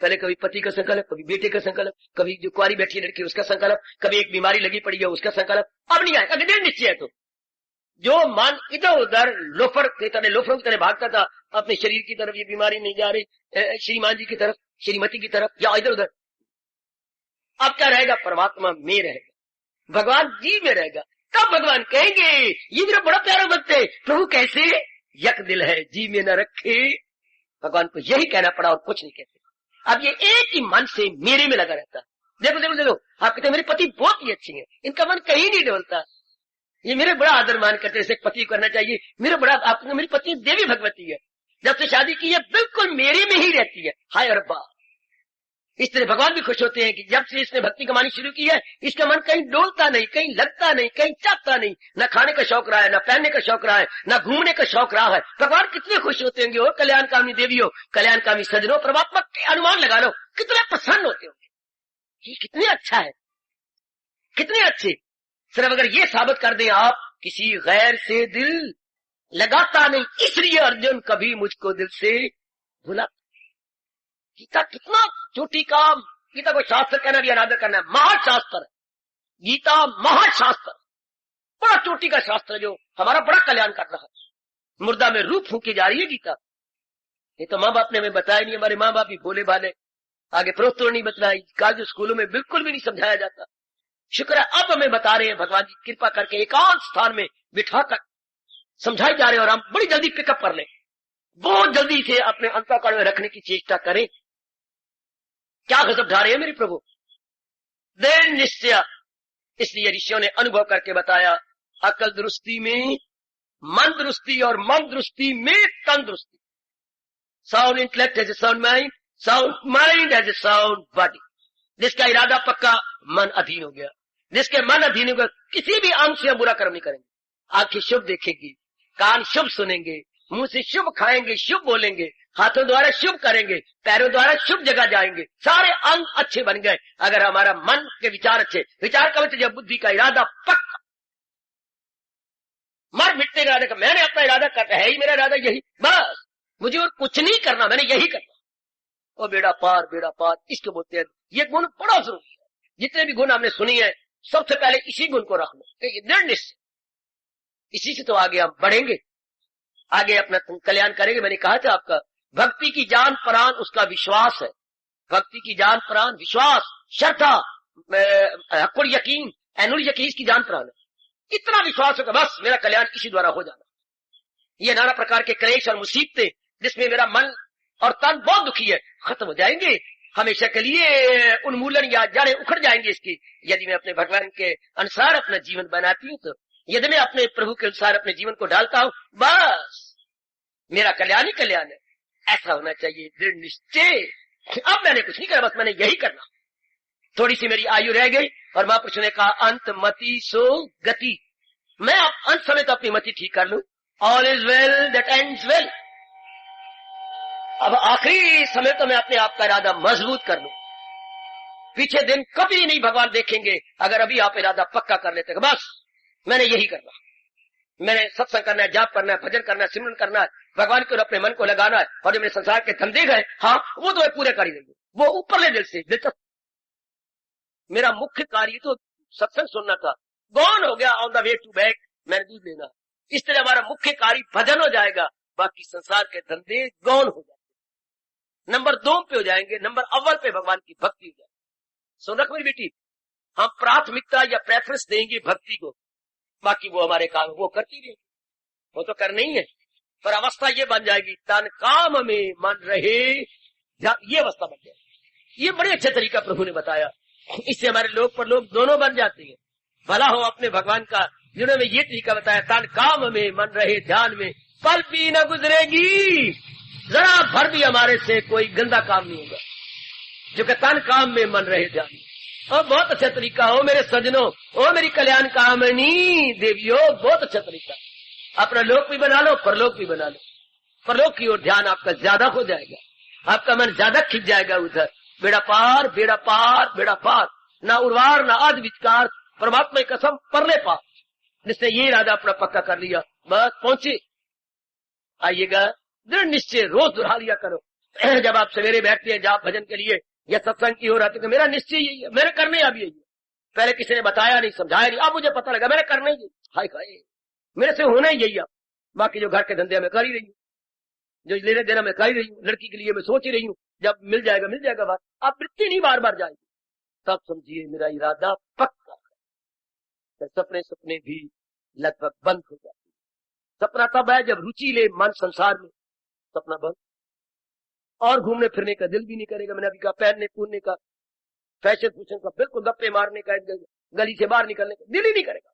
पहले कभी पति का संकल्प, कभी बेटे का संकल्प, कभी जो कुंवारी बैठी लड़की उसका संकल्प, कभी एक बीमारी लगी पड़ी है उसका संकल्प। अब नहीं आएगा, दृढ़ निश्चय है। तो जो मन इधर उधर लोफरों की तरह भागता था अपने शरीर की तरफ, ये बीमारी नहीं जा रही श्रीमान जी की तरफ, श्रीमती की तरफ या इधर उधर, अब क्या रहेगा? परमात्मा में रहेगा, भगवान जी में रहेगा। तब भगवान कहेंगे ये मेरा बड़ा प्यारा भक्त है, प्रभु कैसे? यक दिल है जी में न रखे। भगवान को यही कहना पड़ा और कुछ नहीं कहते। अब ये एक ही मन से मेरे में लगा रहता। देखो देखो देखो, आप कहते मेरे पति बहुत ही अच्छे हैं, इनका मन कहीं नहीं डोलता, ये मेरे बड़ा आदर मान करते, ऐसे पति करना चाहिए, मेरा बड़ा, आपने मेरी पत्नी देवी भगवती है, जब से शादी की है बिल्कुल मेरे में ही रहती है। हाय रब्बा, इस तरह भगवान भी खुश होते हैं कि जब से इसने भक्ति कमानी शुरू की है, इसका मन कहीं डोलता नहीं, कहीं लगता नहीं, कहीं चाहता नहीं, न खाने का शौक रहा है, न पहनने का शौक रहा है, न घूमने का शौक रहा है। भगवान कितने खुश होते होंगे, और कल्याणकामी देवियों, कल्याणकामी सज्जनों, परमात्मा के अनुमान लगा लो कितने प्रसन्न होते होंगे, ये कितने अच्छा है, कितने अच्छे। सिर्फ अगर ये साबित कर दें आप किसी गैर से दिल लगाता नहीं, इसलिए अर्जुन कभी मुझको दिल से भुला। गीता कितना चोटी का, गीता को शास्त्र कहना भी अनादर करना है, महाशास्त्र है गीता, महाशास्त्र, बड़ा चोटी का शास्त्र जो हमारा बड़ा कल्याण कर रहा है। मुर्दा में रूप फूकी जा रही है गीता। ये तो माँ बाप ने हमें बताया नहीं, हमारे माँ बाप ही भोले भाले, आगे प्रोत्साहन नहीं बताई, कॉलेज स्कूलों में बिल्कुल भी नहीं समझाया जाता। शुक्र है अब हमें बता रहे हैं, भगवान जी कृपा करके एकांत स्थान में बिठाकर समझाए जा रहे हैं, और हम बड़ी जल्दी पिकअप कर लें, बहुत जल्दी से अपने अंतःकरण में रखने की चेष्टा करें। क्या गजब ढा रहे हैं मेरे प्रभु, दृढ़ निश्चय। इसलिए ऋषियों ने अनुभव करके बताया, अकल दुरुस्ती में मन दुरुस्ती, और मन दुरुस्ती में तन दुरुस्ती। Sound intellect has a sound mind, sound mind has a sound body. जिसका इरादा पक्का, मन अधीन हो गया, जिसके मन अधीन हो गया, किसी भी अंग से बुरा कर्म नहीं करेंगे। आंखें शुभ देखेंगी, कान शुभ सुनेंगे, मुंह से शुभ खाएंगे, शुभ बोलेंगे, हाथों द्वारा शुभ करेंगे, पैरों द्वारा शुभ जगह जाएंगे, सारे अंग अच्छे बन गए। अगर हमारा मन के विचार अच्छे, विचार का मतलब बुद्धि का इरादा पक्का, मर मिटने का इरादा, मैंने अपना इरादा करना है ही, मेरा इरादा यही, बस मुझे और कुछ नहीं करना, मैंने यही करना। और बेड़ा पार इसको बोलते हैं। ये गुण बड़ा जरूरी है, जितने भी गुण हमने सुनी है सबसे पहले इसी गुण को रख लो, दृढ़ निश्चय, इसी से तो आगे हम बढ़ेंगे, आगे अपना कल्याण करेंगे। मैंने कहा था आपका भक्ति की जान प्राण उसका विश्वास है, भक्ति की जान प्राण विश्वास, श्रद्धा, हकुर यकीन, एनुल यकीन की जान प्राण है। इतना विश्वास होगा बस मेरा कल्याण इसी द्वारा हो जाना। ये नाना प्रकार के क्लेश और मुसीबतें जिसमें मेरा मन और तन बहुत दुखी है, खत्म हो जाएंगे हमेशा के लिए, उन्मूलन या जड़ें उखड़ जाएंगे इसकी, यदि मैं अपने भगवान के अनुसार अपना जीवन बनाती हूँ तो, यदि मैं अपने प्रभु के अनुसार अपने जीवन को डालता हूँ, बस मेरा कल्याण ही कल्याण है। ऐसा होना चाहिए दृढ़ निश्चय। अब मैंने कुछ नहीं करा, बस मैंने यही करना। थोड़ी सी मेरी आयु रह गई और महापुरुष ने कहा अंत मति सो गति, मैं अब अंत समय तो अपनी मति ठीक कर लूं। All is well that ends well. अब आखिरी समय तो मैं अपने आप का इरादा मजबूत कर लूं, पीछे दिन कभी नहीं भगवान देखेंगे अगर अभी आप इरादा पक्का कर लेते। बस मैंने यही करना, मैंने सत्संग करना है, जाप करना है, भजन करना है, सिमरन करना है, भगवान के अपने मन को लगाना है, और जो मेरे संसार के धंधे गए, हाँ वो तो मैं पूरे कर ही देंगे, वो ऊपरले दिल से दिलचस्प। मेरा मुख्य कार्य तो सत्संग सुनना था, गौन हो गया, on the way to back मैंने दूध लेना। इस तरह हमारा मुख्य कार्य भजन हो जाएगा, बाकी संसार के धंधे गौन हो जाएंगे, नंबर 2 पे हो जाएंगे, नंबर अव्वल पे भगवान की भक्ति हो जाएगी। सुन रख मेरी बेटी, हम प्राथमिकता या प्रेफरेंस देंगे भक्ति को, बाकी वो हमारे काम वो करती रहेगी, वो तो करना ही है। पर अवस्था ये बन जाएगी तन काम में मन रहे, ये अवस्था बन जाएगी। ये बड़े अच्छे तरीका प्रभु ने बताया, इससे हमारे लोग पर लोग दोनों बन जाते हैं। भला हो अपने भगवान का, जिन्होंने ये तरीका बताया तन काम में मन रहे ध्यान में, पल भी न गुजरेगी, जरा भर भी हमारे से कोई गंदा काम नहीं होगा, जो कि तन काम में मन रहे ध्यान में। और बहुत अच्छा तरीका हो मेरे सजनों, ओ मेरी कल्याण कामनी देवियों, बहुत अच्छा तरीका। अपना लोक भी बना लो, परलोक भी बना लो, परलोक की ओर ध्यान आपका ज्यादा हो जाएगा, आपका मन ज्यादा खिंच जाएगा उधर। बेड़ा पार बेड़ा पार बेड़ा पार, ना उर्वार ना आद विचकार, परमात्मा की कसम परले पार। जिसने ये इरादा अपना पक्का कर लिया, बस पहुंचे। आइएगा दृढ़ निश्चय रोज दोहरा लिया करो। जब आप सवेरे बैठते हैं जाप भजन के लिए या सत्संग की ओर आते, तो मेरा निश्चय यही है, मैंने करने अब यही है। पहले किसी ने बताया नहीं, समझाया नहीं, अब मुझे पता लगा मैंने करना ही। हाय हाय, मेरे से होना ही यही। अब बाकी जो घर के धंधे मैं कर ही रही हूँ, जो लेने देना मैं कर ही रही हूँ, लड़की के लिए मैं सोच ही रही हूँ, जब मिल जाएगा बात। अब वृत्ति नहीं बार बार जाएगी, तब समझिए मेरा इरादा पक्का है। सपने भी लगभग बंद हो जाते। सपना तब है जब रुचि ले मन संसार में, सपना बंद। और घूमने फिरने का दिल भी नहीं करेगा। मैंने अभी कहा पहनने कूदने का, फैशन फूशन का, बिल्कुल गप्पे मारने का, गली से बाहर निकलने का दिल ही नहीं करेगा।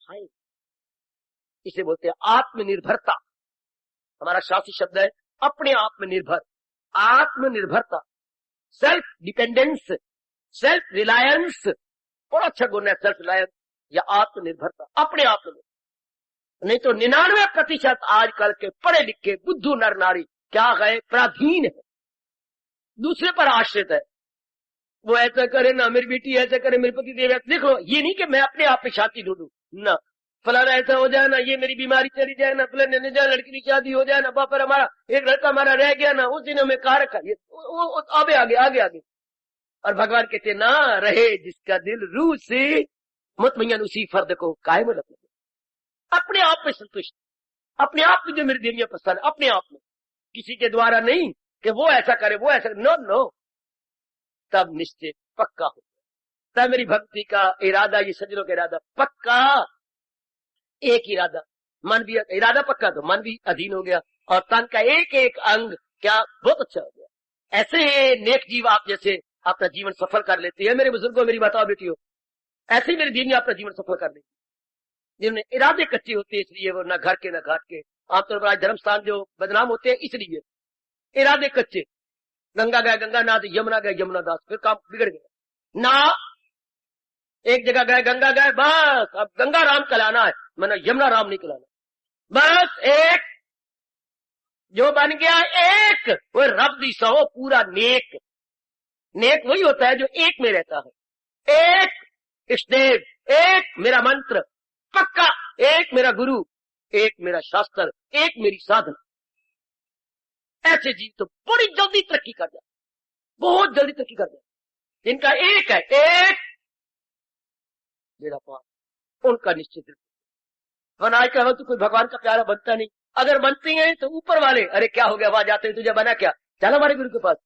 हाय, इसे बोलते हैं आत्मनिर्भरता। हमारा शास्त्रीय शब्द है अपने आप में निर्भर, आत्मनिर्भरता, सेल्फ डिपेंडेंस, सेल्फ रिलायंस। बड़ा अच्छा गुण है सेल्फ रिलायंस या आत्मनिर्भरता, अपने आप में। नहीं तो 99% आजकल के पढ़े लिखे बुद्धू नर नारी क्या है, पराधीन है, दूसरे पर आश्रित है। वो ऐसा करे ना, मेरी बेटी ऐसा करे, मेरे पति देव ऐसा। देख लो, ये नहीं कि मैं अपने आप में शांति ढूंढू ना, फलाना ऐसा हो जाए ना, ये मेरी बीमारी चली जाए ना, फलाने ने जाए, लड़की की शादी हो जाए ना, बापर हमारा एक लड़का हमारा रह गया ना, उस दिन में कहा रखा, ये आगे आगे आगे आगे। और भगवान कहते ना, रहे जिसका दिल रूह से मुतमय्यन उसी फर्द को कायम रखना। अपने आप में संतुष्ट, अपने आप में जो मेरी देवियां पसंद, अपने आप में, किसी के द्वारा नहीं कि वो ऐसा करे वो ऐसा, नो नो। तब निश्चय पक्का हो, तब मेरी भक्ति का इरादा, ये सज्जनों का इरादा पक्का। एक इरादा, मन भी इरादा पक्का, तो मन भी अधीन हो गया, और तन का एक एक अंग क्या बहुत अच्छा हो गया। ऐसे नेक जीव आप जैसे अपना जीवन सफल कर लेते हैं। मेरे बुजुर्गों, मेरी बताओ बेटियों, ऐसे ही मेरी दीनी अपना जीवन सफल कर लेती, जिन्हें इरादे कच्चे होते हैं, इसलिए वो न घर के न घाट के। आमतौर पर आज धर्म स्थान जो बदनाम होते हैं इसलिए इरादे कच्चे। गंगा गए गंगा नाथ, यमुना गए यमुना दास, फिर काम बिगड़ गया ना। एक जगह गए गंगा गए, बस अब गंगा राम कहलाना है, मैंने यमुना राम नहीं कहलाना। बस एक जो बन गया एक, वो रब दी सहो पूरा नेक। नेक वही होता है जो एक में रहता है। एक इष्टदेव, एक मेरा मंत्र पक्का, एक मेरा गुरु, एक मेरा शास्त्र, एक मेरी साधना। ऐसे जीव तो बड़ी जल्दी तरक्की कर जाए, बहुत जल्दी तरक्की कर जाए। जिनका एक है, एक मेरा पास, उनका निश्चित। आज का वक्त कोई भगवान का प्यारा बनता नहीं। अगर बनती है तो ऊपर वाले, अरे क्या हो गया, वहां जाते हैं, तुझे बना क्या, चल हमारे गुरु के पास,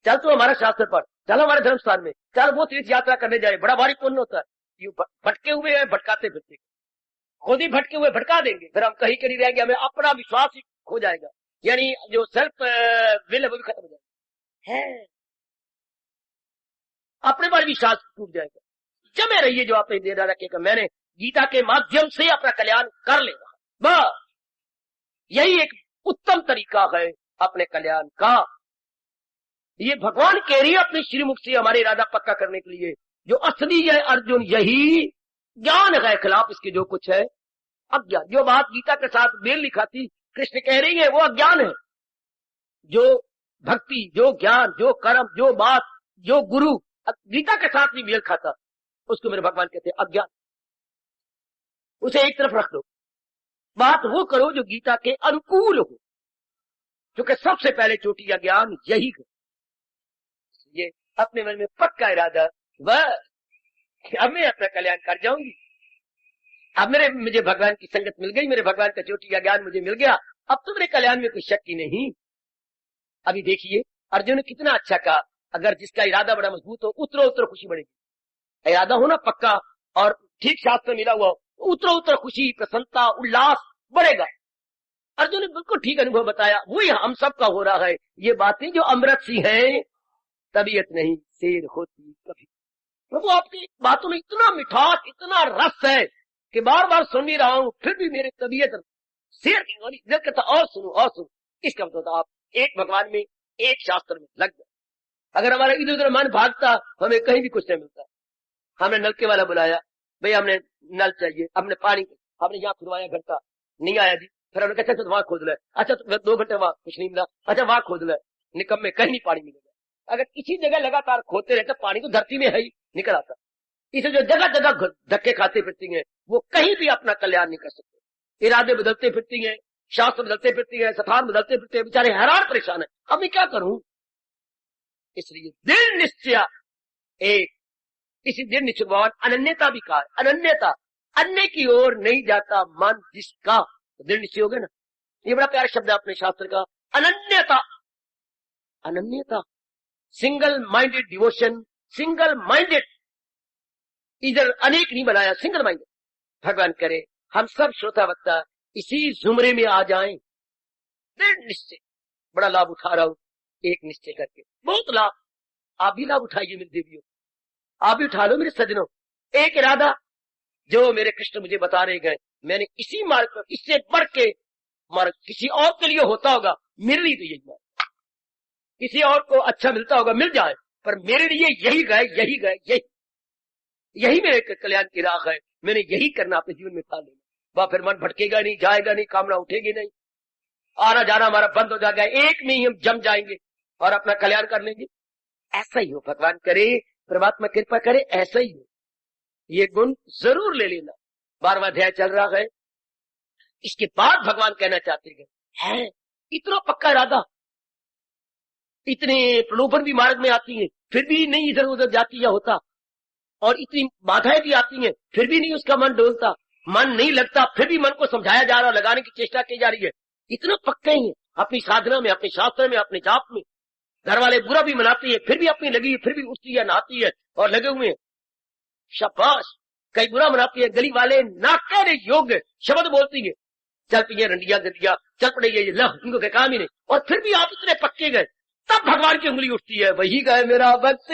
चल तू हमारा शास्त्र पढ़, चल हमारे धर्म स्थान में, चल वो तीर्थ यात्रा करने जाए, बड़ा भारी पुण्य होता है। यू भटके हुए हैं, भटकाते फिरते, खुद ही भटके हुए भटका देंगे, फिर हम कहीं कहीं रहेंगे, हमें अपना विश्वास ही खो जाएगा, यानी जो सेल्फ विल है वो भी खत्म हो जाएगा, है अपने पर विश्वास टूट जाएगा। जमे रहिए जो आपने दे रखेगा, मैंने गीता के माध्यम से अपना कल्याण कर लेगा, बस यही एक उत्तम तरीका है अपने कल्याण का। ये भगवान कह रही है अपने श्रीमुख से हमारे इरादा पक्का करने के लिए, जो असली है अर्जुन यही ज्ञान है, खिलाफ इसके जो कुछ है अज्ञान। जो बात गीता के साथ मेल नहीं खाती, कृष्ण कह रही है वो अज्ञान है। जो भक्ति, जो ज्ञान, जो कर्म, जो बात, जो गुरु गीता के साथ नहीं मेल खाता, उसको मेरे भगवान कहते हैं अज्ञान। उसे एक तरफ रख दो, बात वो करो जो गीता के अनुकूल हो, क्योंकि सबसे पहले चोटी का ज्ञान यही है। ये अपने मन में पक्का इरादा, बस अब मैं अपना कल्याण कर जाऊंगी। अब मुझे भगवान की संगत मिल गई, मेरे भगवान का चोटी का ज्ञान मुझे मिल गया, अब तो मेरे कल्याण में कोई शक ही नहीं। अभी देखिए अर्जुन ने कितना अच्छा कहा, अगर जिसका इरादा बड़ा मजबूत हो, उतरो उतरो खुशी बढ़ेगी। इरादा हो ना पक्का और ठीक शास्त्र मिला हुआ, उतरो उतरो खुशी, प्रसन्नता, उल्लास बढ़ेगा। अर्जुन ने बिल्कुल ठीक अनुभव बताया, वही हम सबका हो रहा है। ये बातें जो अमृत सी हैं, तबीयत नहीं शेर होती कभी। प्रभु आपकी बातों में इतना मिठास, इतना रस है कि बार बार सुन ही रहा हूं, फिर भी मेरी तबीयत शेर की वाली दिल कहता और सुनो और सुनो। इसका मतलब आप एक भगवान में, एक शास्त्र में लग जाए। अगर हमारा इधर उधर मन भागता, हमें कहीं भी कुछ नहीं मिलता। हमने नलके वाला बुलाया, भाई हमने नल चाहिए, हमने पानी, हमने यहाँ खुदवाया घंटा, नहीं आया जी, फिर हमने कहा अच्छा वहां खोद ले, अच्छा 2 घंटे वहां कुछ नहीं मिला, अच्छा वहां खोद ले, निकम में कहीं नहीं पानी मिलेगा। अगर किसी जगह लगातार खोदते रहते, पानी तो धरती में है ही, निकल आता। इसे जो जगह जगह धक्के खाते फिरती हैं, वो कहीं भी अपना कल्याण नहीं कर सकते। इरादे बदलते फिरती हैं, शास्त्र बदलते फिरती है, स्थान बदलते फिरते हैं, बेचारे हैरान परेशान है, अब मैं क्या करूं। इसलिए दृढ़ निश्चय एक, इसी दृढ़ निश्चय भगवान अनन्यता भी कहा है। अनन्यता अन्य की ओर नहीं जाता मन जिसका, दृढ़ निश्चय हो गया ना। ये बड़ा प्यारा शब्द है अपने शास्त्र का, अनन्यता। अनन्यता, single minded devotion, single minded, इधर अनेक नहीं बनाया, सिंगल माइंडेड। भगवान करे हम सब श्रोता वक्ता इसी जुमरे में आ जाएं। दृढ़ निश्चय, बड़ा लाभ उठा रहा हूं एक निश्चय करके, बहुत लाभ। आप भी लाभ उठाइए मेरे देवियों, आप भी उठा लो मेरे सज्जनों। एक इरादा जो मेरे कृष्ण मुझे बता रहे गए, मैंने इसी मार्ग पर, इससे बढ़ के मार्ग किसी और के लिए होता होगा, मेरे लिए तो यही मार्ग, किसी और को अच्छा मिलता होगा मिल जाए, पर मेरे लिए यही गए, यही गए, यही मेरे कल्याण की राह है। मैंने यही करना अपने जीवन में था लेना, वह फिर मन भटकेगा नहीं, जाएगा नहीं, कामना उठेगी नहीं, आना जाना हमारा बंद हो जाएगा, एक में ही हम जम जाएंगे और अपना कल्याण कर लेंगे। ऐसा ही हो, भगवान करे, परमात्मा कृपा करे, ऐसा ही हो। ये गुण जरूर ले लेना। 12वां अध्याय चल रहा है। इसके बाद भगवान कहना चाहते हैं, इतना पक्का इरादा, इतने प्रलोभन भी मार्ग में आती हैं, फिर भी नहीं इधर उधर जाती या होता, और इतनी बाधाएं भी आती हैं, फिर भी नहीं उसका मन डोलता, मन नहीं लगता, फिर भी मन को समझाया जा रहा, लगाने की चेष्टा की जा रही है। इतना पक्का ही है अपनी साधना में, अपने शास्त्र में, अपने जाप में। घर वाले बुरा भी मनाते हैं, फिर भी अपनी लगी, फिर भी उठती है, नहाती है और लगे हुए हैं। शाबाश। कई बुरा मनाती है, गली वाले ना कहने योग्य शब्द बोलती है, चल पिए रंडिया गंदिया, चल पड़े ये लह, इनको के काम ही नहीं, और फिर भी आप इतने पक्के गए। तब भगवान की उंगली उठती है, वही गए मेरा भक्त।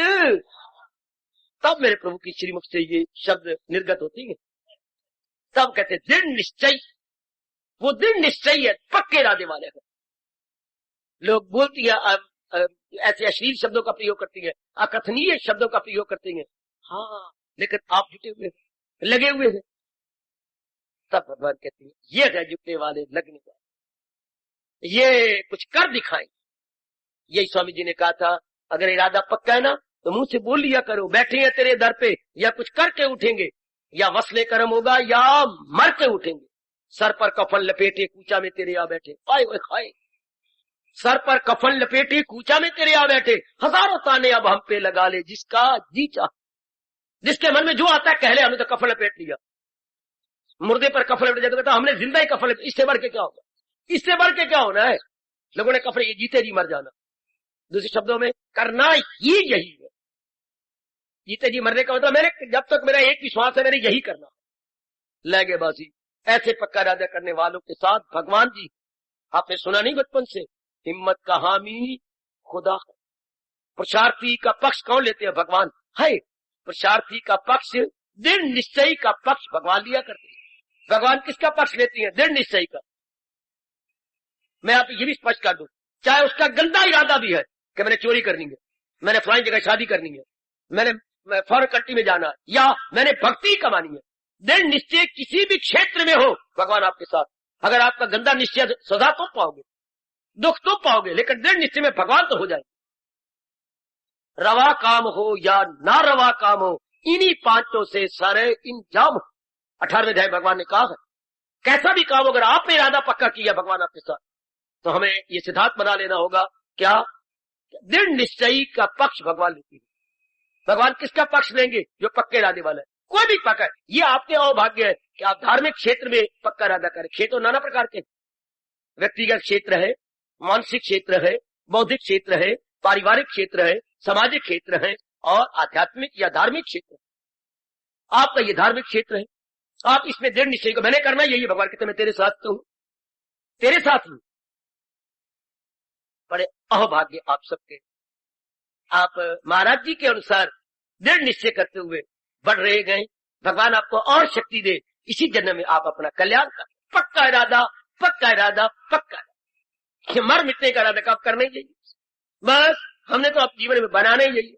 तब मेरे प्रभु की श्रीमुख से ये शब्द निर्गत होती है। तब कहते दृढ़ निश्चय, वो दृढ़ निश्चय है, पक्के इरादे वाले हैं। लोग बोलती है ऐसे अश्लील शब्दों का प्रयोग करती है, अकथनीय शब्दों का प्रयोग करती है, हाँ, लेकिन आप जुटे हुए लगे हुए हैं। तब भगवान कहते हैं ये है जुटने वाले, लगने वाले, ये कुछ कर दिखाएं। यही स्वामी जी ने कहा था, अगर इरादा पक्का है ना तो मुंह से बोल लिया करो, बैठे हैं तेरे दर पे, या कुछ करके उठेंगे, या वसले कर्म होगा या मर के उठेंगे। सर पर कफन लपेटे कूचा में तेरे आ बैठे, आए हुए खाए, सर पर कफन लपेटे कूचा में तेरे आ बैठे, हजारों ताने अब हम पे लगा ले, जिसका जी चाह, जिसके मन में जो आता है कह ले, हमने तो कफन लपेट लिया। मुर्दे पर कफन लपेट जाता, हमने जिंदा ही कफन लपेट, इससे बढ़ के क्या होगा, इससे बढ़ के क्या होना है। लोगों ने कफन, ये जीते जी मर जाना। दूसरे शब्दों में करना ही यही है, जीते जी मरने का मतलब मैंने जब तक मेरा एक विश्वास है मैंने यही करना। लगे बाजी, ऐसे पक्का इरादा करने वालों के साथ भगवान जी, आपने सुना नहीं बचपन से, हिम्मत का हामी खुदा है। पुरुषार्थी का पक्ष कौन लेते हैं? भगवान है। पुरुषार्थी का पक्ष, दृढ़ निश्चय का पक्ष भगवान लिया करते हैं। भगवान किसका पक्ष लेती है? दृढ़ निश्चय का। मैं आप ये भी स्पष्ट कर दूं, चाहे उसका गंदा इरादा भी है कि मैंने चोरी करनी है, मैंने फलानी जगह शादी करनी है, मैंने फॉरेन कंट्री में जाना है, या मैंने भक्ति कमानी है, दृढ़ निश्चय किसी भी क्षेत्र में हो, भगवान आपके साथ। अगर आपका गंदा निश्चय, सजा तो पाओगे, दुख तो पाओगे, लेकिन दृढ़ निश्चय में भगवान तो हो जाएंगे। रवा काम हो या ना रवा काम हो, इन्हीं पांचों से सारे इंजाम। 18वें अध्याय भगवान ने कहा है, कैसा भी काम अगर आपने इरादा पक्का किया भगवान आपके साथ, तो हमें ये सिद्धांत बना लेना होगा, क्या? दृढ़ निश्चय का पक्ष भगवान लेती है। भगवान किसका पक्ष लेंगे? जो पक्के इरादे वाला है। कोई भी पक्का है, ये आपके अभाग्य है कि आप धार्मिक क्षेत्र में पक्का इरादा करें। क्षेत्र नाना प्रकार के, व्यक्तिगत क्षेत्र है, मानसिक क्षेत्र है, बौद्धिक क्षेत्र है, पारिवारिक क्षेत्र है, सामाजिक क्षेत्र है, और आध्यात्मिक या धार्मिक क्षेत्र। आपका ये धार्मिक क्षेत्र है, आप इसमें दृढ़ निश्चय को मैंने करना यही है। भगवान कहते मैं तेरे साथ तो हूं, तेरे साथ हूं। बड़े अभाग्य आप सबके, आप महाराज जी के अनुसार दृढ़ निश्चय करते हुए बढ़ रहे गए। भगवान आपको और शक्ति दे, इसी जन्म में आप अपना कल्याण कर। पक्का इरादा, पक्का इरादा, पक्का इरादा। मर मिटने का इरादा कब करना ही चाहिए, बस हमने तो अपने जीवन में बनाना ही चाहिए।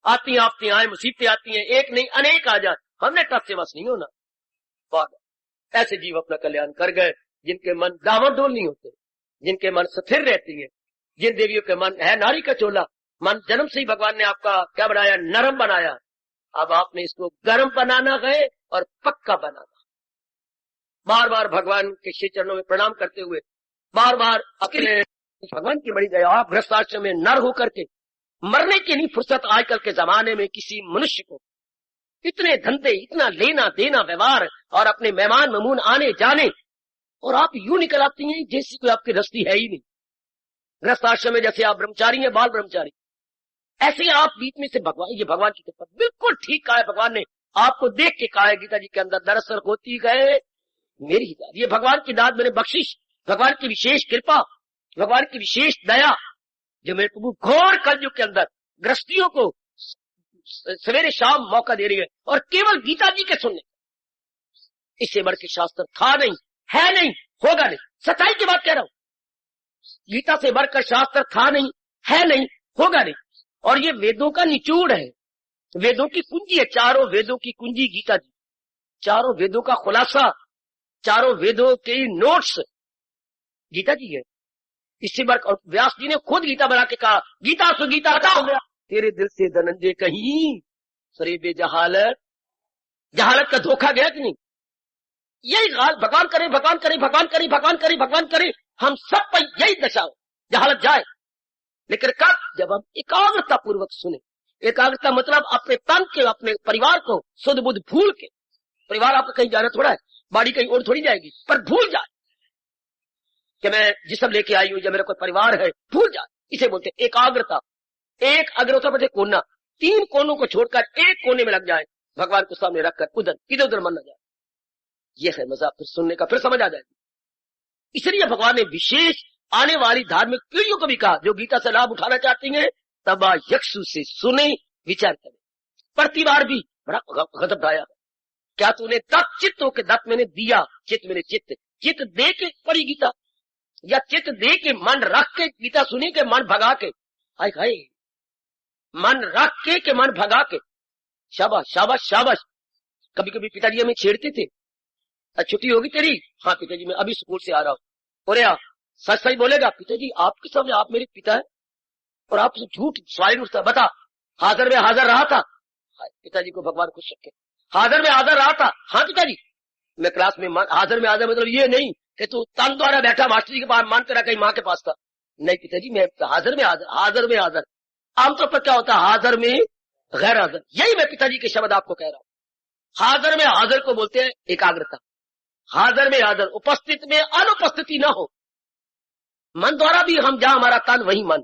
आती आपती आए, मुसीबतें आती हैं, एक नहीं अनेक आ जाए, हमने टस से बस नहीं होना। बहुत ऐसे जीव अपना कल्याण कर गए जिनके मन डावाडोल नहीं होते, जिनके मन स्थिर रहती है, जिन देवियों के मन है नारी का चोला। मन जन्म से ही भगवान ने आपका क्या बनाया? नरम बनाया। अब आपने इसको गर्म बनाना है और पक्का बनाना। बार बार भगवान के श्री चरणों में प्रणाम करते हुए, बार बार अपने भगवान की बड़ी दया, आप गृहस्थाश्रम में नर होकर के मरने की नहीं फुर्सत आजकल के जमाने में किसी मनुष्य को। इतने धंधे, इतना लेना देना व्यवहार और अपने मेहमान ममून आने जाने, और आप यूं निकल आती हैं जैसे कोई आपकी रस्ती है ही नहीं। गृहस्थ आश्रम में जैसे आप ब्रह्मचारी हैं, बाल ब्रह्मचारी, ऐसे ही आप बीच में से भगवान, ये भगवान की कृपा, बिल्कुल ठीक कहा है भगवान ने, आपको देख के कहा है गीता जी के अंदर, दरअसल होती गए मेरी ही दाद। ये भगवान की दाद, मेरे बख्शिश, भगवान की विशेष कृपा, भगवान की विशेष दया, जो मेरे प्रभु घोर कलयुग के अंदर गृहस्थियों को सवेरे शाम मौका दे रही है, और केवल गीता जी के सुनने, इससे बढ़ के शास्त्र था नहीं, है नहीं, होगा नहीं। सच्चाई की बात कह रहा हूं, गीता से बढ़कर शास्त्र था नहीं, है नहीं, होगा नहीं। और ये वेदों का निचोड़ है, वेदों की कुंजी है, चारों वेदों की कुंजी गीता जी, चारों वेदों का खुलासा, चारों वेदों के नोट्स गीता जी है। इससे बढ़कर व्यास जी ने खुद गीता बना के कहा, गीता सुगीता हो गया तेरे दिल से धनंजय कहीं सरेबे जहालत, जहालत का धोखा गया कि नहीं? यही हाल, भगवान करे भगवान करे भगवान करे भगवान करे भगवान करे, हम सब पर यही दशा हो, जहालत जाए। लेकिन कब? जब हम एकाग्रता पूर्वक सुने। एकाग्रता मतलब अपने तन के, अपने परिवार को शुद्ध बुद्ध भूल के, परिवार आपको कहीं जाना थोड़ा है, बाड़ी कहीं और थोड़ी जाएगी, पर भूल जाए कि मैं जिसम लेके आई हूं, जब मेरा कोई परिवार है, भूल जाए, इसे बोलते एकाग्रता। एक अग्रता बटे कोना, 3 कोनों को छोड़कर एक कोने में लग जाए, भगवान को सामने रखकर उधर इधर उधर मन न जाए। यह है मजा, फिर सुनने का, फिर समझ आ जाएगी। इसलिए भगवान ने विशेष आने वाली धार्मिक पीढ़ियों को भी कहा, जो गीता से लाभ उठाना चाहती हैं, तबा यक्षु से सुने, विचार करें। प्रतिवार भी बड़ा गजब आया, क्या तूने दत्त चित्त हो के दत्त मैंने दिया, चित्त मैंने चित्त, चित्त दे के पढ़ी गीता, या चित्त दे के मन रख के गीता सुनी के मन भगा के, हाय हाय, मन रख के मन भगा के, शाबाश शाबाश शाबाश। कभी कभी पिताजी हमें छेड़ते थे, छुट्टी होगी तेरी? हाँ पिताजी मैं अभी स्कूल से आ रहा हूँ। और या सच सच बोलेगा, पिताजी आपके सामने आप मेरे पिता है और आप झूठ सवाल उठता, बता हाजिर में हाजिर रहा था? पिताजी को भगवान खुश रखे, हाजिर में हाजिर रहा था? हाँ पिताजी। मैं क्लास में हाजिर में हाजिर मतलब ये नहीं कि तू तन द्वारा बैठा मास्टर जी के पास, मान तेरा कहीं माँ के पास था, नहीं पिताजी मैं हाजिर में हाजिर, हाजिर में हाजिर। आमतौर पर क्या होता है, हाजिर में गैर हाजिर। यही मैं पिताजी के शब्द आपको कह रहा हूं। हाजिर में हाजिर को बोलते हैं एकाग्रता, हाजिर में हाजिर, उपस्थित में अनुपस्थिति न हो। मन द्वारा भी हम जहां हमारा तन वही मन,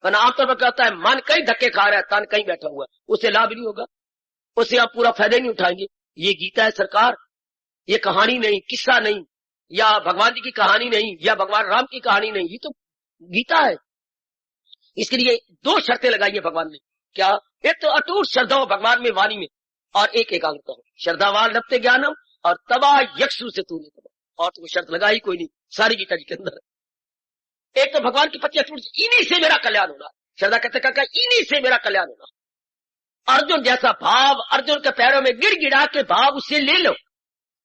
वरना आमतौर पर क्या होता है, मन कहीं धक्के खा रहा है, तन कहीं बैठा हुआ है, उससे लाभ नहीं होगा, उससे आप पूरा फायदा नहीं उठाएंगे। ये गीता है सरकार, ये कहानी नहीं, किस्सा नहीं, या भगवान जी की कहानी नहीं, या भगवान राम की कहानी नहीं, ये तो गीता है। इसके लिए 2 शर्तें लगाई है भगवान ने, क्या? एक तो अटूट श्रद्धा हो भगवान में, वाणी में, और एक एकाग्रता हो। श्रद्धावान लपते ज्ञानम और तबा यक्षु से तूने तबा, और तो शर्त लगाई कोई नहीं सारी गीता जी के अंदर। एक तो भगवान की पति अटूट, इन्हीं से मेरा कल्याण होना, श्रद्धा कहते का इन्हीं से मेरा कल्याण होना। अर्जुन जैसा भाव, अर्जुन के पैरों में गिड़ गिड़ा के भाव उसे ले लो,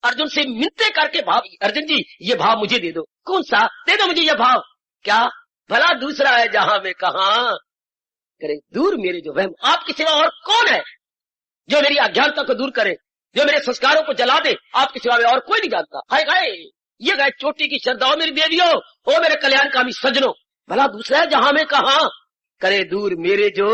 अर्जुन से मिलते करके भाव, अर्जुन जी ये भाव मुझे दे दो। कौन सा? दे दो मुझे ये भाव। क्या? भला दूसरा है जहां में कहा करे दूर मेरे जो वहम। आपके सिवा और कौन है जो मेरी अज्ञानता को दूर करे, जो मेरे संस्कारों को जला दे? आपके सिवा में और कोई नहीं जानता। हाय हाय, ये गए चोटी की श्रद्धा हो मेरी देवियों, हो मेरे कल्याणकामी सजनों, भला दूसरा है जहां में कहा करे दूर मेरे जो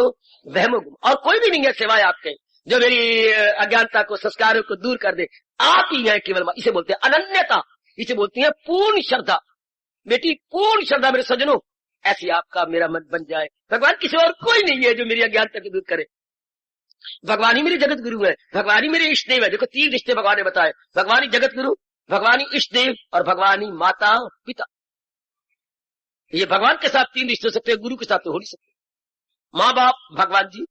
वहम। और कोई भी नहीं है सिवाय आपके जो मेरी अज्ञानता को, संस्कारों को दूर कर दे। आप ही है केवल। इसे बोलते हैं अनन्यता, इसे बोलती है पूर्ण श्रद्धा। बेटी पूर्ण श्रद्धा मेरे सजनों, ऐसी आपका मेरा मन बन जाए। भगवान किसी और कोई नहीं है जो मेरी अज्ञानता को दूर करे। भगवान ही मेरे जगत गुरु है, भगवान ही मेरे इष्ट देव है। देखो 3 रिश्ते भगवान ने बताए, भगवान ही जगत गुरु, भगवान ही इष्ट देव और भगवान ही माता पिता। ये भगवान के साथ 3 रिश्ते हो सकते हैं, गुरु के साथ तो हो नहीं सकते। माँ बाप भगवान जी,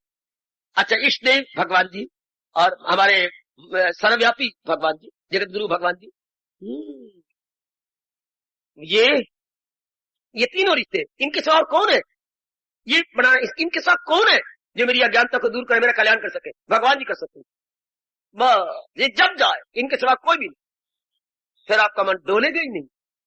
अच्छा इष्ट देव भगवान जी, और हमारे सर्वव्यापी भगवान जी, जगत गुरु भगवान जी। ये 3 रिश्ते, इनके सिवा और कौन है? ये बना, इनके साथ कौन है जो मेरी अज्ञानता को दूर करे, मेरा कल्याण कर सके? भगवान जी कर सकते। बस ये जब जाए, इनके सिवा कोई भी नहीं। फिर आपका मन डोलेगा ही नहीं,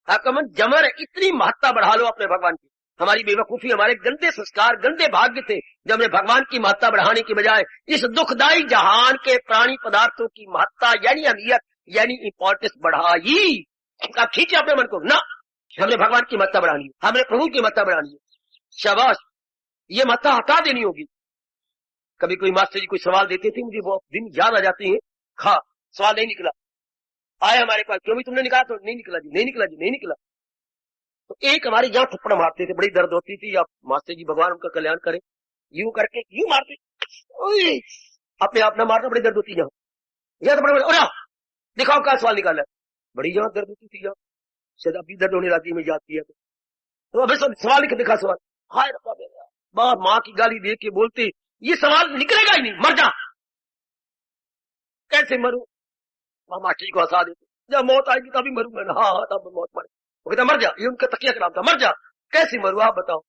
आपका मन जमर है। इतनी महत्ता बढ़ा लो अपने भगवान की। हमारी बेवकूफी, हमारे गंदे संस्कार, गंदे भाग्य थे जब हमने भगवान की महत्ता बढ़ाने की बजाय इस दुखदायी जहान के प्राणी पदार्थों की महत्ता यानी अहमियत यानी इंपॉर्टेंस बढ़ाई। आप खींचे अपने मन को ना, हमने भगवान की महत्ता बढ़ानी है, हमने प्रभु की महत्ता बढ़ानी है। शाबाश, ये महत्ता हटा देनी होगी। कभी कोई मास्टर जी कोई सवाल देते थे, मुझे वो दिन याद आ जाते हैं। हाँ, सवाल नहीं निकला, आए हमारे पास, क्यों भी तुमने निकाला? तो नहीं निकला जी, नहीं निकला जी, नहीं निकला। तो एक हमारे यहाँ थप्पड़ मारते थे, बड़ी दर्द होती थी। अब मास्टर जी भगवान उनका कल्याण करे, यूं करके यूं मारते, अपने आप ना मारना, बड़ी दर्द होती यहाँ। यह थप्पड़, दिखाओ क्या सवाल निकाला। बड़ी यहाँ दर्द होती थी, यहाँ शायद अभी दर्द होने लगी, में जाती है तो अभी सब सवाल लिख दिखा सवाल। हाय रब्बा मेरा, बाप माँ की गाली दे के बोलते ये सवाल निकलेगा ही नहीं, मर जा। कैसे मरू? मास्टर जी को हंसा देते, जब मौत आएगी तभी मरूंगा ना। हाँ तब मौत मरे, वो कहता मर जा, ये उनका तकिया का नाम था, मर जा। कैसे मरू आप बताओ?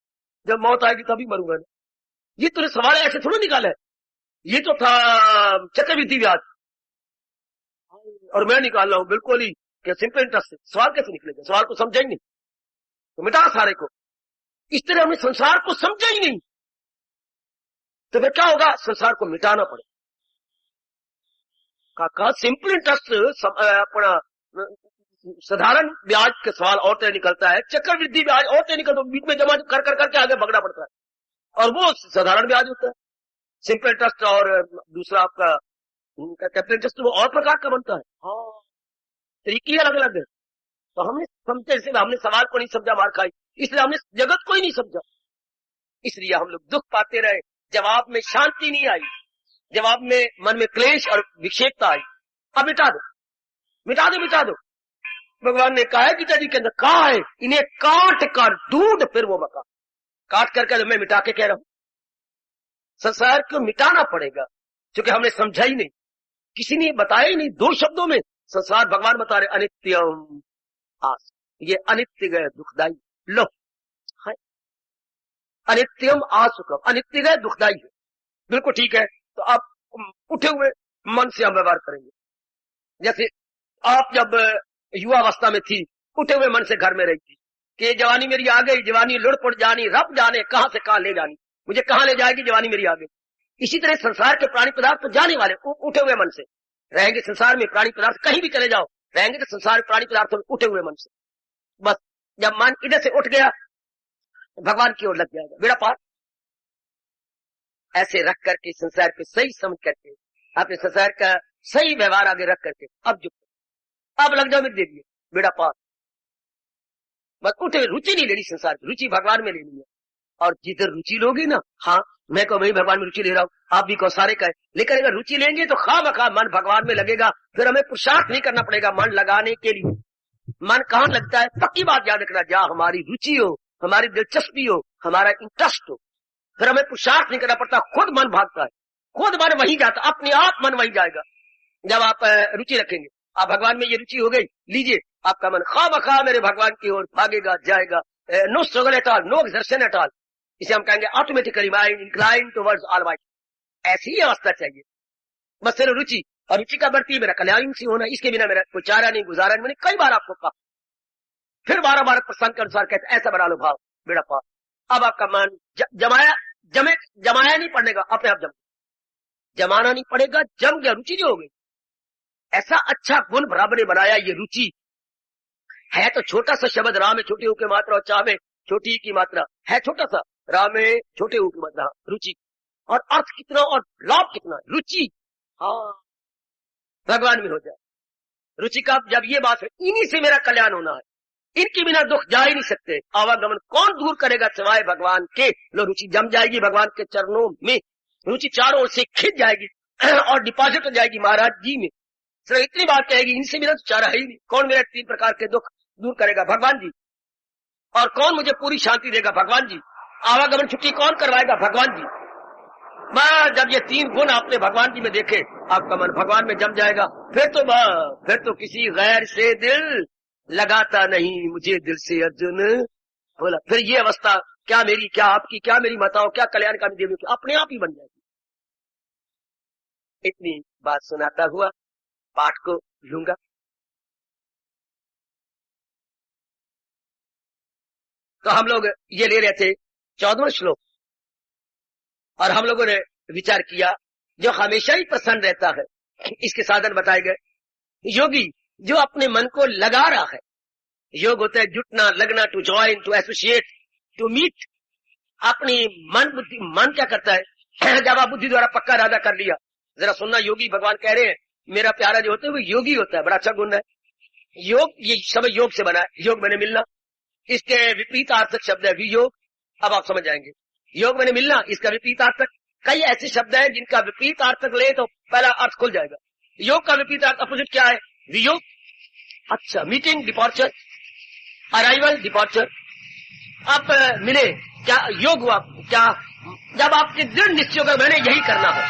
जब मौत आएगी तभी मरूंगा ना। ये तूने सवाल ऐसे थोड़ा निकाला है, ये तो था चक्रवृद्धि ब्याज, और मैं निकाल रहा हूँ बिल्कुल ही सिंपल इंटरेस्ट से। सवाल कैसे निकलेगा? सवाल को समझा ही नहीं तो मिटा सारे को। इस तरह हमने संसार को समझा ही नहीं, तो फिर क्या होगा? संसार को मिटाना पड़ेगा। काका सिंपल इंटरेस्ट अपना साधारण ब्याज के सवाल और तरह निकलता है, चक्रवृद्धि ब्याज और तरह निकलता है, बीच में जमा कर कर करके आगे भगना पड़ता है, और वो साधारण ब्याज होता है। सिंपल इंटरेस्ट और दूसरा आपका कैपिटल इंटरेस्ट वो और प्रकार का बनता है। हाँ, तरीके अलग अलग है। तो हमने समझे, जैसे हमने सवाल को नहीं समझा, मार खाई, इसलिए हमने जगत को ही नहीं समझा, इसलिए हम लोग दुख पाते रहे। जवाब में शांति नहीं आई, जवाब में मन में क्लेश और विक्षेपता आई। अब मिटा दो, मिटा दो, मिटा दो। भगवान ने कहा है गीता जी के अंदर, कहा है इन्हें काट कर ढूंढ फिर वो मकान। काट करके मैं मिटा के कह रहा हूं, संसार को मिटाना पड़ेगा, क्योंकि हमने समझा ही नहीं, किसी ने बताया ही नहीं। दो शब्दों में संसार भगवान बता रहे, अनित्यम आस, ये अनित्य गए दुखदाई। लो, अनित्यम आसुकम, अनित्य गए दुखदाई है, बिल्कुल ठीक है। तो आप उठे हुए मन से हम व्यवहार करेंगे। जैसे आप जब युवावस्था में थी, उठे हुए मन से घर में रही थी कि जवानी मेरी आ गई, जवानी लुढ़पुढ़ जानी, रब जाने कहां से कहां ले जानी, मुझे कहां ले जाएगी, जवानी मेरी आ गई। इसी तरह संसार के प्राणी पदार्थ तो जाने वाले, उठे हुए मन से रहेंगे। संसार में प्राणी पदार्थ कहीं भी चले जाओ, रहेंगे तो संसार के प्राणी पदार्थों में उठे हुए मन से। बस जब मन इधर से उठ गया, भगवान की ओर लग जाएगा, बेड़ा पार। ऐसे रख करके संसार को सही समझ करके, अपने संसार का सही व्यवहार आगे रख करके अब जो अब लग जाओ मेरे देवी, बेड़ा पार। बस उठे, रुचि नहीं लेनी संसार की, रुचि भगवान में लेनी है। और जिधर रुचि लोगी ना, हाँ मैं को वही भगवान में रुचि ले रहा हूँ, आप भी को सारे कहे, लेकिन अगर रुचि लेंगे तो खामखा मन भगवान में लगेगा, फिर हमें पुरुषार्थ नहीं करना पड़ेगा मन लगाने के लिए। मन कहाँ लगता है? पक्की बात याद रखना, जहाँ हमारी रुचि हो, हमारी दिलचस्पी हो, हमारा इंटरेस्ट हो, फिर हमें पुरुषार्थ नहीं करना पड़ता, खुद मन भागता है, खुद मन वहीं जाता, अपने आप मन वहीं जाएगा। जब आप रुचि रखेंगे, आप भगवान में ये रुचि हो गई, लीजिए आपका मन खामखा मेरे भगवान की ओर भागेगा, जाएगा। No struggle at all, no exertion at all, इसे हम कहेंगे automatically mind incline towards almighty. ऐसी ही अवस्था चाहिए, बस सिर्फ रुचि, और रुचि का बढ़ती मेरा कल्याण से होना, इसके बिना मेरा कोई चारा नहीं, गुजारा नहीं। मैंने कई बार आपको कहा, फिर 12 प्रसंग के अनुसार कहते ऐसा बना लो भाव, बेड़ा पार। अब आपका मन जमाया नहीं पड़ेगा, अपने आप जमाना नहीं पड़ेगा, जम गया, रुचि नहीं हो गई। ऐसा अच्छा गुण रब ने बनाया, ये रुचि है। तो छोटा सा शब्द राम में छोटी ऊ की मात्रा, और चाह में छोटी की मात्रा है, छोटा सा राम में छोटे ऊ की मात्रा, रुचि। और अर्थ कितना और लाभ कितना, रुचि। हाँ, भगवान में हो जाए रुचि का। जब ये बात है, इन्हीं से मेरा कल्याण होना है, इनके बिना दुख जा ही नहीं सकते। आवागमन कौन दूर करेगा सिवाय भगवान के। लो, रुचि जम जाएगी भगवान के चरणों में, रुचि चारों ओर से खिंच जाएगी और डिपॉजिट हो जाएगी महाराज जी में। सिर्फ इतनी बात कहेगी, इनसे बिना तो चारा है ही नहीं। कौन मेरे 3 प्रकार के दुख दूर करेगा? भगवान जी। और कौन मुझे पूरी शांति देगा? भगवान जी। आवागमन छुट्टी कौन करवाएगा? भगवान जी। बस जब ये 3 गुण आपने भगवान जी में देखे, आपका मन भगवान में जम जाएगा। फिर तो किसी गैर से दिल लगाता नहीं, मुझे दिल से अर्जुन बोला। फिर ये अवस्था क्या मेरी, क्या आपकी, क्या मेरी माताओं, क्या कल्याणकारी देवी की, अपने आप ही बन जाएगी। इतनी बात सुनाता हुआ पाठ को लूंगा। तो हम लोग ये ले रहे थे 14वां श्लोक, और हम लोगों ने विचार किया जो हमेशा ही प्रसन्न रहता है, इसके साधन बताए गए। योगी जो अपने मन को लगा रहा है, योग होता है जुटना, लगना, to join, to associate, to meet. अपनी मन बुद्धि, मन क्या करता है? जब आप बुद्धि द्वारा पक्का इरादा कर लिया, जरा सुनना, योगी भगवान कह रहे हैं मेरा प्यारा जो होता है वो योगी होता है, बड़ा अच्छा गुण है। योग, ये सब योग से बना है, योग मैंने मिलना, इसके विपरीतार्थक शब्द है वियोग। अब आप समझ जाएंगे, योग मैंने मिलना, इसका विपरीतार्थक, कई ऐसे शब्द हैं जिनका विपरीतार्थक ले तो पहला अर्थ खुल जाएगा। योग का विपरीतार्थ अपोजिट क्या है? वियोग। अच्छा, मीटिंग, डिपार्चर, अराइवल, डिपार्चर। आप मिले, क्या योग हुआ? क्या? जब आपके दृढ़ निश्चय होगा मैंने यही करना है,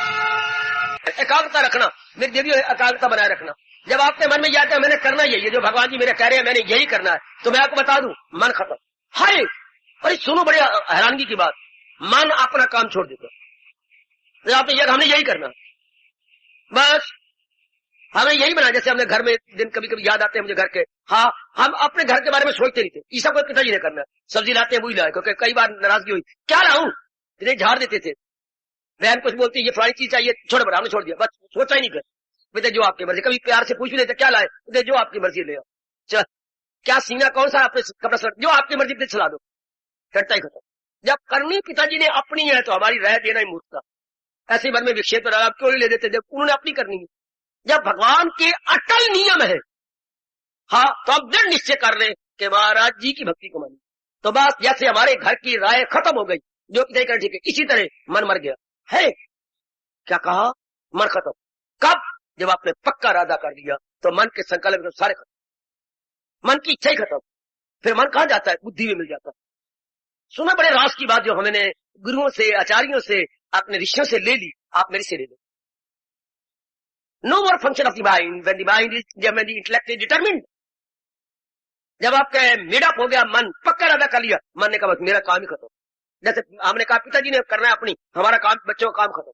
एकाग्रता रखना, मेरी देवी एकाग्रता बनाए रखना। जब आपके मन में यह आता है मैंने करना यही है, जो भगवान जी मेरे कह रहे हैं मैंने यही करना है, तो मैं आपको बता दूं मन खत्म। हाय, अरे सुनो, बड़े हैरानगी की बात, मन अपना काम छोड़ देता। आपने यह हमने यही करना, बस हमें यही बना। जैसे हमने घर में दिन कभी कभी याद आते हैं मुझे घर के, हाँ हम अपने घर के बारे में सोचते नहीं थे, ईसा को पिताजी ने करना, सब्जी लाते हैं वही लाए, क्योंकि कई बार नाराजगी हुई, क्या लाऊं, इन्हें झाड़ देते थे। बहन कुछ बोलती है ये फलानी चीज चाहिए, छोड़ बड़ा, हमने छोड़ दिया, बस सोचा ही नहीं कर, बेटे जो आपकी मर्जी। कभी प्यार से पूछ भी लेते क्या लाए, बेटे जो आपकी मर्जी ले आओ, चल क्या सीना कौन सा आपने कपड़ा सर, जो आपकी मर्जी पे चला दो, करता ही खत्म। जब करनी पिताजी ने अपनी है तो हमारी राय देना ही मूर्खता। ऐसे मन में विक्षेप रहा, आप क्यों नहीं ले देते जब उन्होंने अपनी करनी है। जब भगवान के अटल नियम है, हाँ, तो अब दृढ़ निश्चय कर ले कि महाराज जी की भक्ति को मानी, तो बस जैसे हमारे घर की राय खत्म हो गई, जो पिताजी कर ठीक है, इसी तरह मन मर गया है। क्या कहा? मन खत्म। कब? जब आपने पक्का इरादा कर दिया तो मन के संकल्प सारे खत्म, मन की इच्छा ही खत्म। फिर मन कहां जाता है? बुद्धि में मिल जाता है। सुना बड़े रास की बात जो हमने गुरुओं से, आचार्यों से, अपने ऋषियों से ले ली, आप मेरे से ले लो। No more function of the mind when the mind is, जब द इंटेलेक्ट इज डिटरमिन्ड। जब आपका मेडअप हो गया, मन पक्का इरादा कर लिया, मन ने कहा बस मेरा काम ही खत्म। जैसे हमने कहा पिताजी ने करना है अपनी, हमारा काम, बच्चों का काम खत्म,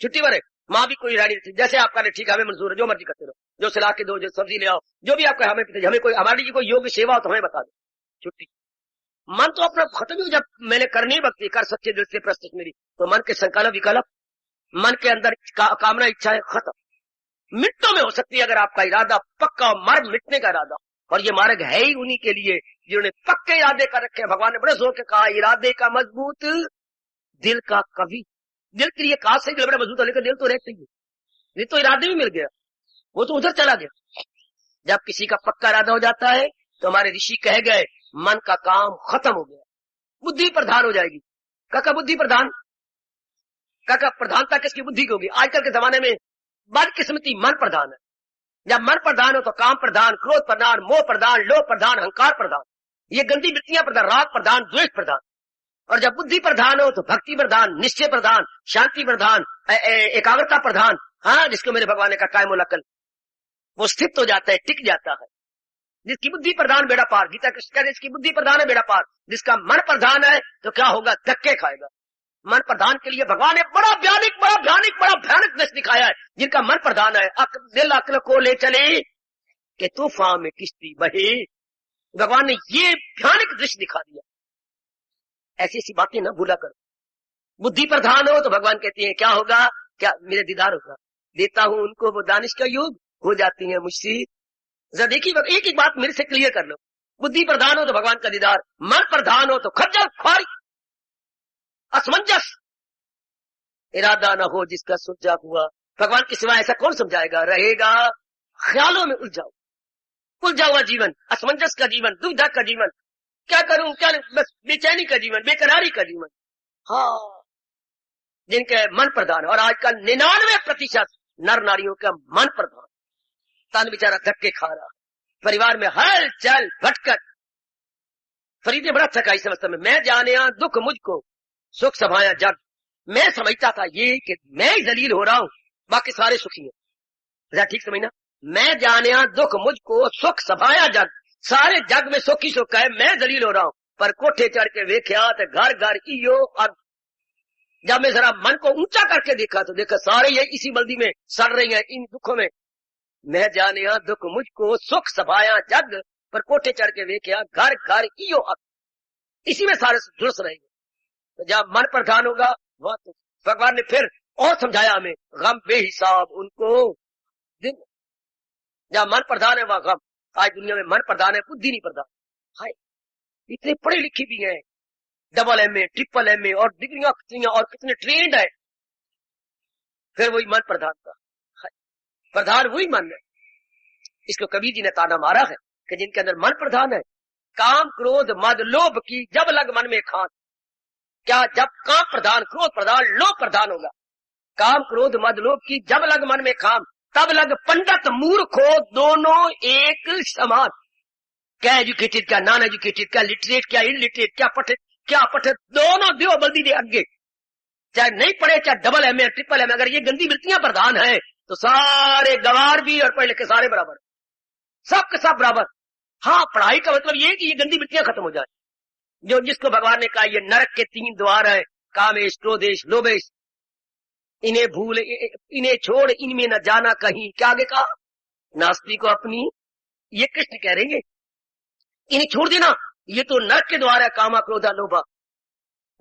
छुट्टी पर है। माँ भी कोई रानी थी, जैसे आप करें ठीक है, हमें मंजूर है, जो मर्जी करते रहो, जो सिला के दो, जो सब्जी ले आओ, जो भी आपका, हमें पिताजी, हमें कोई, हमारी जी कोई योग सेवा हो तो हमें बता दो, छुट्टी। मन तो अपना खत्म ही। जब मैंने करनी भक्ति कर सच्चे दिल से प्रस्तुत मेरी, तो मन के संकल्प विकल्प, मन के अंदर कामना इच्छाएं खत्म, मिनटों में हो सकती है अगर आपका इरादा पक्का, मार्ग मिटने का इरादा। और ये मार्ग है ही उन्हीं के लिए जिन्होंने पक्के इरादे कर रखे हैं। भगवान ने बड़े जोर के कहा, इरादे का मजबूत दिल का कवि। दिल के लिए कहा से दिल बड़ा मजबूत है, लेकिन दिल तो रहता ही है, ये तो इरादे भी मिल गया, वो तो उधर चला गया। जब किसी का पक्का इरादा हो जाता है तो हमारे ऋषि कह गए मन का काम खत्म हो गया, बुद्धि प्रधान हो जाएगी। काका बुद्धि प्रधान, काका प्रधानता किसकी? बुद्धि की होगी। आजकल के जमाने में बदकिस्मती मन प्रधान है। जब मन प्रधान हो तो काम प्रधान, क्रोध प्रधान, मोह प्रधान, लोभ प्रधान, अहंकार प्रधान, ये गंदी वृत्तियां प्रधान, राग प्रधान, द्वेष प्रधान। और जब बुद्धि प्रधान हो तो भक्ति प्रधान, निश्चय प्रधान, शांति प्रधान, एकाग्रता प्रधान, हाँ, जिसको मेरे भगवान ने कहा कायमुल अकल, वो स्थित हो जाता है, टिक जाता है। जिसकी बुद्धि प्रधान बेड़ा पार, गीता कृष्ण कह रहे जिसकी बुद्धि प्रधान है बेड़ा पार। जिसका मन प्रधान है तो क्या होगा? धक्के खाएगा। मन प्रधान के लिए भगवान ने बड़ा भयानक दृश्य दिखाया है। जिनका मन प्रधान है, दिल अक्ल को ले चले कि तूफान में किश्ती बहे, भगवान ने ये भयानक दृश्य दिखा दिया। ऐसी ऐसी बातें ना भूला कर। बुद्धि प्रधान हो तो भगवान कहते हैं क्या होगा? क्या मेरे दीदार होगा, देता हूं उनको वो दानिश का योग, हो जाती है मुझसे। जरा देखिए, एक एक बात मेरे से क्लियर कर लो। बुद्धि प्रधान हो तो भगवान का दीदार, मन प्रधान हो तो खज्जल ख्वारी, असमंजस, इरादा न हो जिसका सुलझा हुआ। भगवान के सिवा ऐसा कौन समझाएगा? रहेगा ख्यालों में उलझा हुआ जीवन, असमंजस का जीवन, दुविधा का जीवन, क्या करूं क्या नहीं, बस बेचैनी का जीवन, बेकरारी का जीवन। हाँ, जिनके मन प्रधान है। और आजकल 99% नर नारियों का मन प्रधान, तन बेचारा धक्के खा रहा, परिवार में हल चल भटकत। फरीदे बड़ा थका इस अवस्था में, मैं जाने दुख मुझको सुख सभाया जग। मैं समझता था ये कि मैं ही जलील हो रहा हूं, बाकी सारे सुखी हैं। जरा ठीक समझना, मैं जाने दुख मुझको सुख सभाया जग, सारे जग में सुख ही सुख है, मैं जलील हो रहा हूं। पर कोठे चढ़ के वेख्या तो घर घर इयो। और जब मैं जरा मन को ऊंचा करके देखा तो देखा सारे ये इसी बल्दी में सड़ रही हैं, इन दुखों में। मैं जाने दुख मुझको सुख सभाया जग, पर कोठे चढ़ के वेख्या घर घर इयो। अब इसी में सारे झुलस रहेंगे। तो जब मन प्रधान होगा वह तो भगवान ने फिर और समझाया हमें, गम बेहिसाब उनको दिन। जब मन प्रधान है वह गम। आज दुनिया में मन प्रधान है, बुद्धि नहीं प्रधान। हाय, इतने पढ़े लिखे भी हैं, डबल एमए, ट्रिपल एमए और डिग्रियां कितनी और कितने ट्रेंड है, फिर वही मन प्रधान का प्रधान वही मन है। इसको कबीर जी ने ताना मारा है कि जिनके अंदर मन प्रधान है, काम क्रोध मद लोभ की जब लग मन में खान। क्या जब काम प्रधान, क्रोध प्रधान, लोभ प्रधान होगा, काम क्रोध मद लोभ की जब लग मन में खाम, तब लग पंडित मूर्ख हो दोनों एक समान। क्या एजुकेटेड, क्या नॉन एजुकेटेड, क्या लिटरेट, क्या इलिटरेट, क्या पठित, दोनों देव बल्दी दे आगे, चाहे नहीं पढ़े, चाहे डबल एमए ट्रिपल एमए, अगर ये गंदी वृत्तियां प्रधान है तो सारे गवार भी और पढ़े लिखे सारे बराबर, सबके सब बराबर। हाँ, पढ़ाई का मतलब ये कि ये गंदी वृत्तियां खत्म हो जाए, जो जिसको भगवान ने कहा ये नरक के 3 द्वार है, कामेश, क्रोधेश, लोभेश, इन्हें भूल, इन्हें छोड़ इनमें न जाना कहीं। क्या आगे कहा, नास्तिक को अपनी, ये कृष्ण कह रहे हैं इन्हें छोड़ देना, ये तो नरक के द्वार है, कामा क्रोधा लोभा,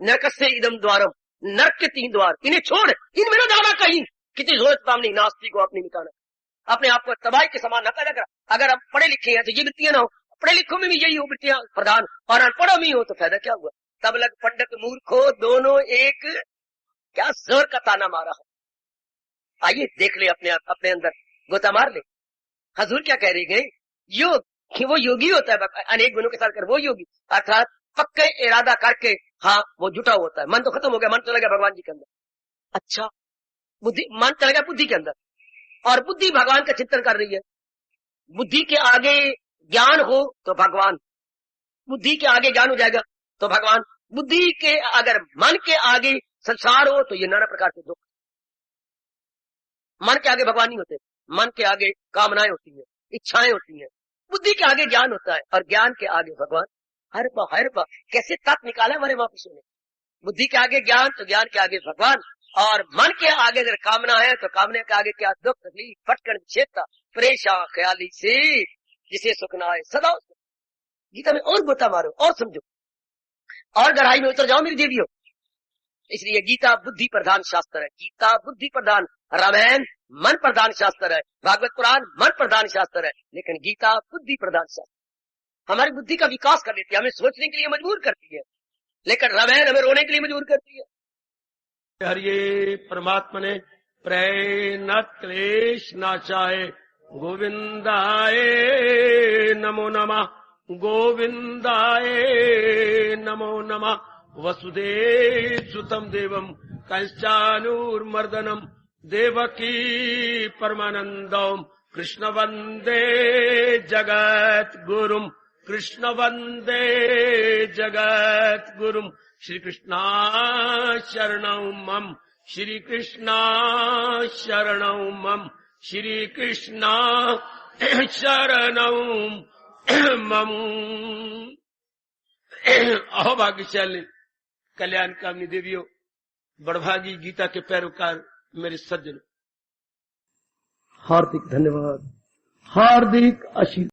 नरक से इदम द्वारम, नरक के 3 द्वार, इन्हें छोड़ इनमें न जाना कहीं। कितनी जरूरत काम नहीं नास्तिक को अपनी मिटाना, अपने आप को तबाही के समान न पैदा करा। अगर हम पढ़े लिखे हैं तो ये वृत्तियां ना हो, पढ़े लिखों में भी यही हो वृत्तियां प्रधान, और अनपढ़ों में हो तो फायदा क्या हुआ। तब लग पंडित मूर्ख हो दोनों एक, क्या जोर का ताना मारा है। आइए देख ले अपने अंदर, गोता मार ले। हजूर क्या कह रही गई, योग वो योगी होता है अनेक गुणों के साथ कर, वो योगी अर्थात पक्के इरादा करके, हाँ वो जुटा होता है। मन तो खत्म हो गया, मन चला गया भगवान जी के अंदर, अच्छा बुद्धि, मन चला गया बुद्धि के अंदर, और बुद्धि भगवान का चिंतन कर रही है। बुद्धि के आगे ज्ञान हो तो भगवान, बुद्धि के आगे ज्ञान हो जाएगा तो भगवान, बुद्धि के अगर मन के आगे संसार हो तो ये नाना प्रकार के दुख। मन के आगे भगवान नहीं होते, मन के आगे कामनाएं होती है, इच्छाएं होती हैं, बुद्धि के आगे ज्ञान होता है, और ज्ञान के आगे भगवान। हर बा कैसे तत् निकाला हमारे महापुरुषों ने, बुद्धि के आगे ज्ञान तो ज्ञान के आगे भगवान, और मन के आगे अगर कामना है तो कामने के आगे क्या, दुख तकलीफ फटकन चेता परेशान ख्याली से जिसे सुख ना आए सदा। गीता में और गोता मारो और समझो और गहराई में उतर जाओ मेरी देवियों। इसलिए गीता बुद्धि प्रधान शास्त्र है, गीता बुद्धि प्रधान, रामायण मन प्रधान शास्त्र है, भागवत पुराण मन प्रधान शास्त्र है, लेकिन गीता बुद्धि प्रधान शास्त्र। हमारी बुद्धि का विकास कर देती है, हमें सोचने के लिए मजबूर करती है, लेकिन रामायण हमें रोने के लिए मजबूर करती है। हरिये परमात्मा ने प्रय न क्लेश नाचाए, गोविंदाय नमो नमः, गोविंदाय नमो नमः। वसुदेव सुतम देवम कंचानूर्मर्दनम, देवकी परमानंदम, कृष्ण वंदे जगत गुरुम, कृष्ण वंदे जगत गुरुम। श्री कृष्णा शरणं मम, श्री कृष्णा शरणं मम, श्री कृष्णा शरणं मम। अहो भाग्यशाली कल्याण कामनी देवियों, बड़भागी गीता के पैरोकार मेरे सज्जन, हार्दिक धन्यवाद, हार्दिक आशीर्वाद।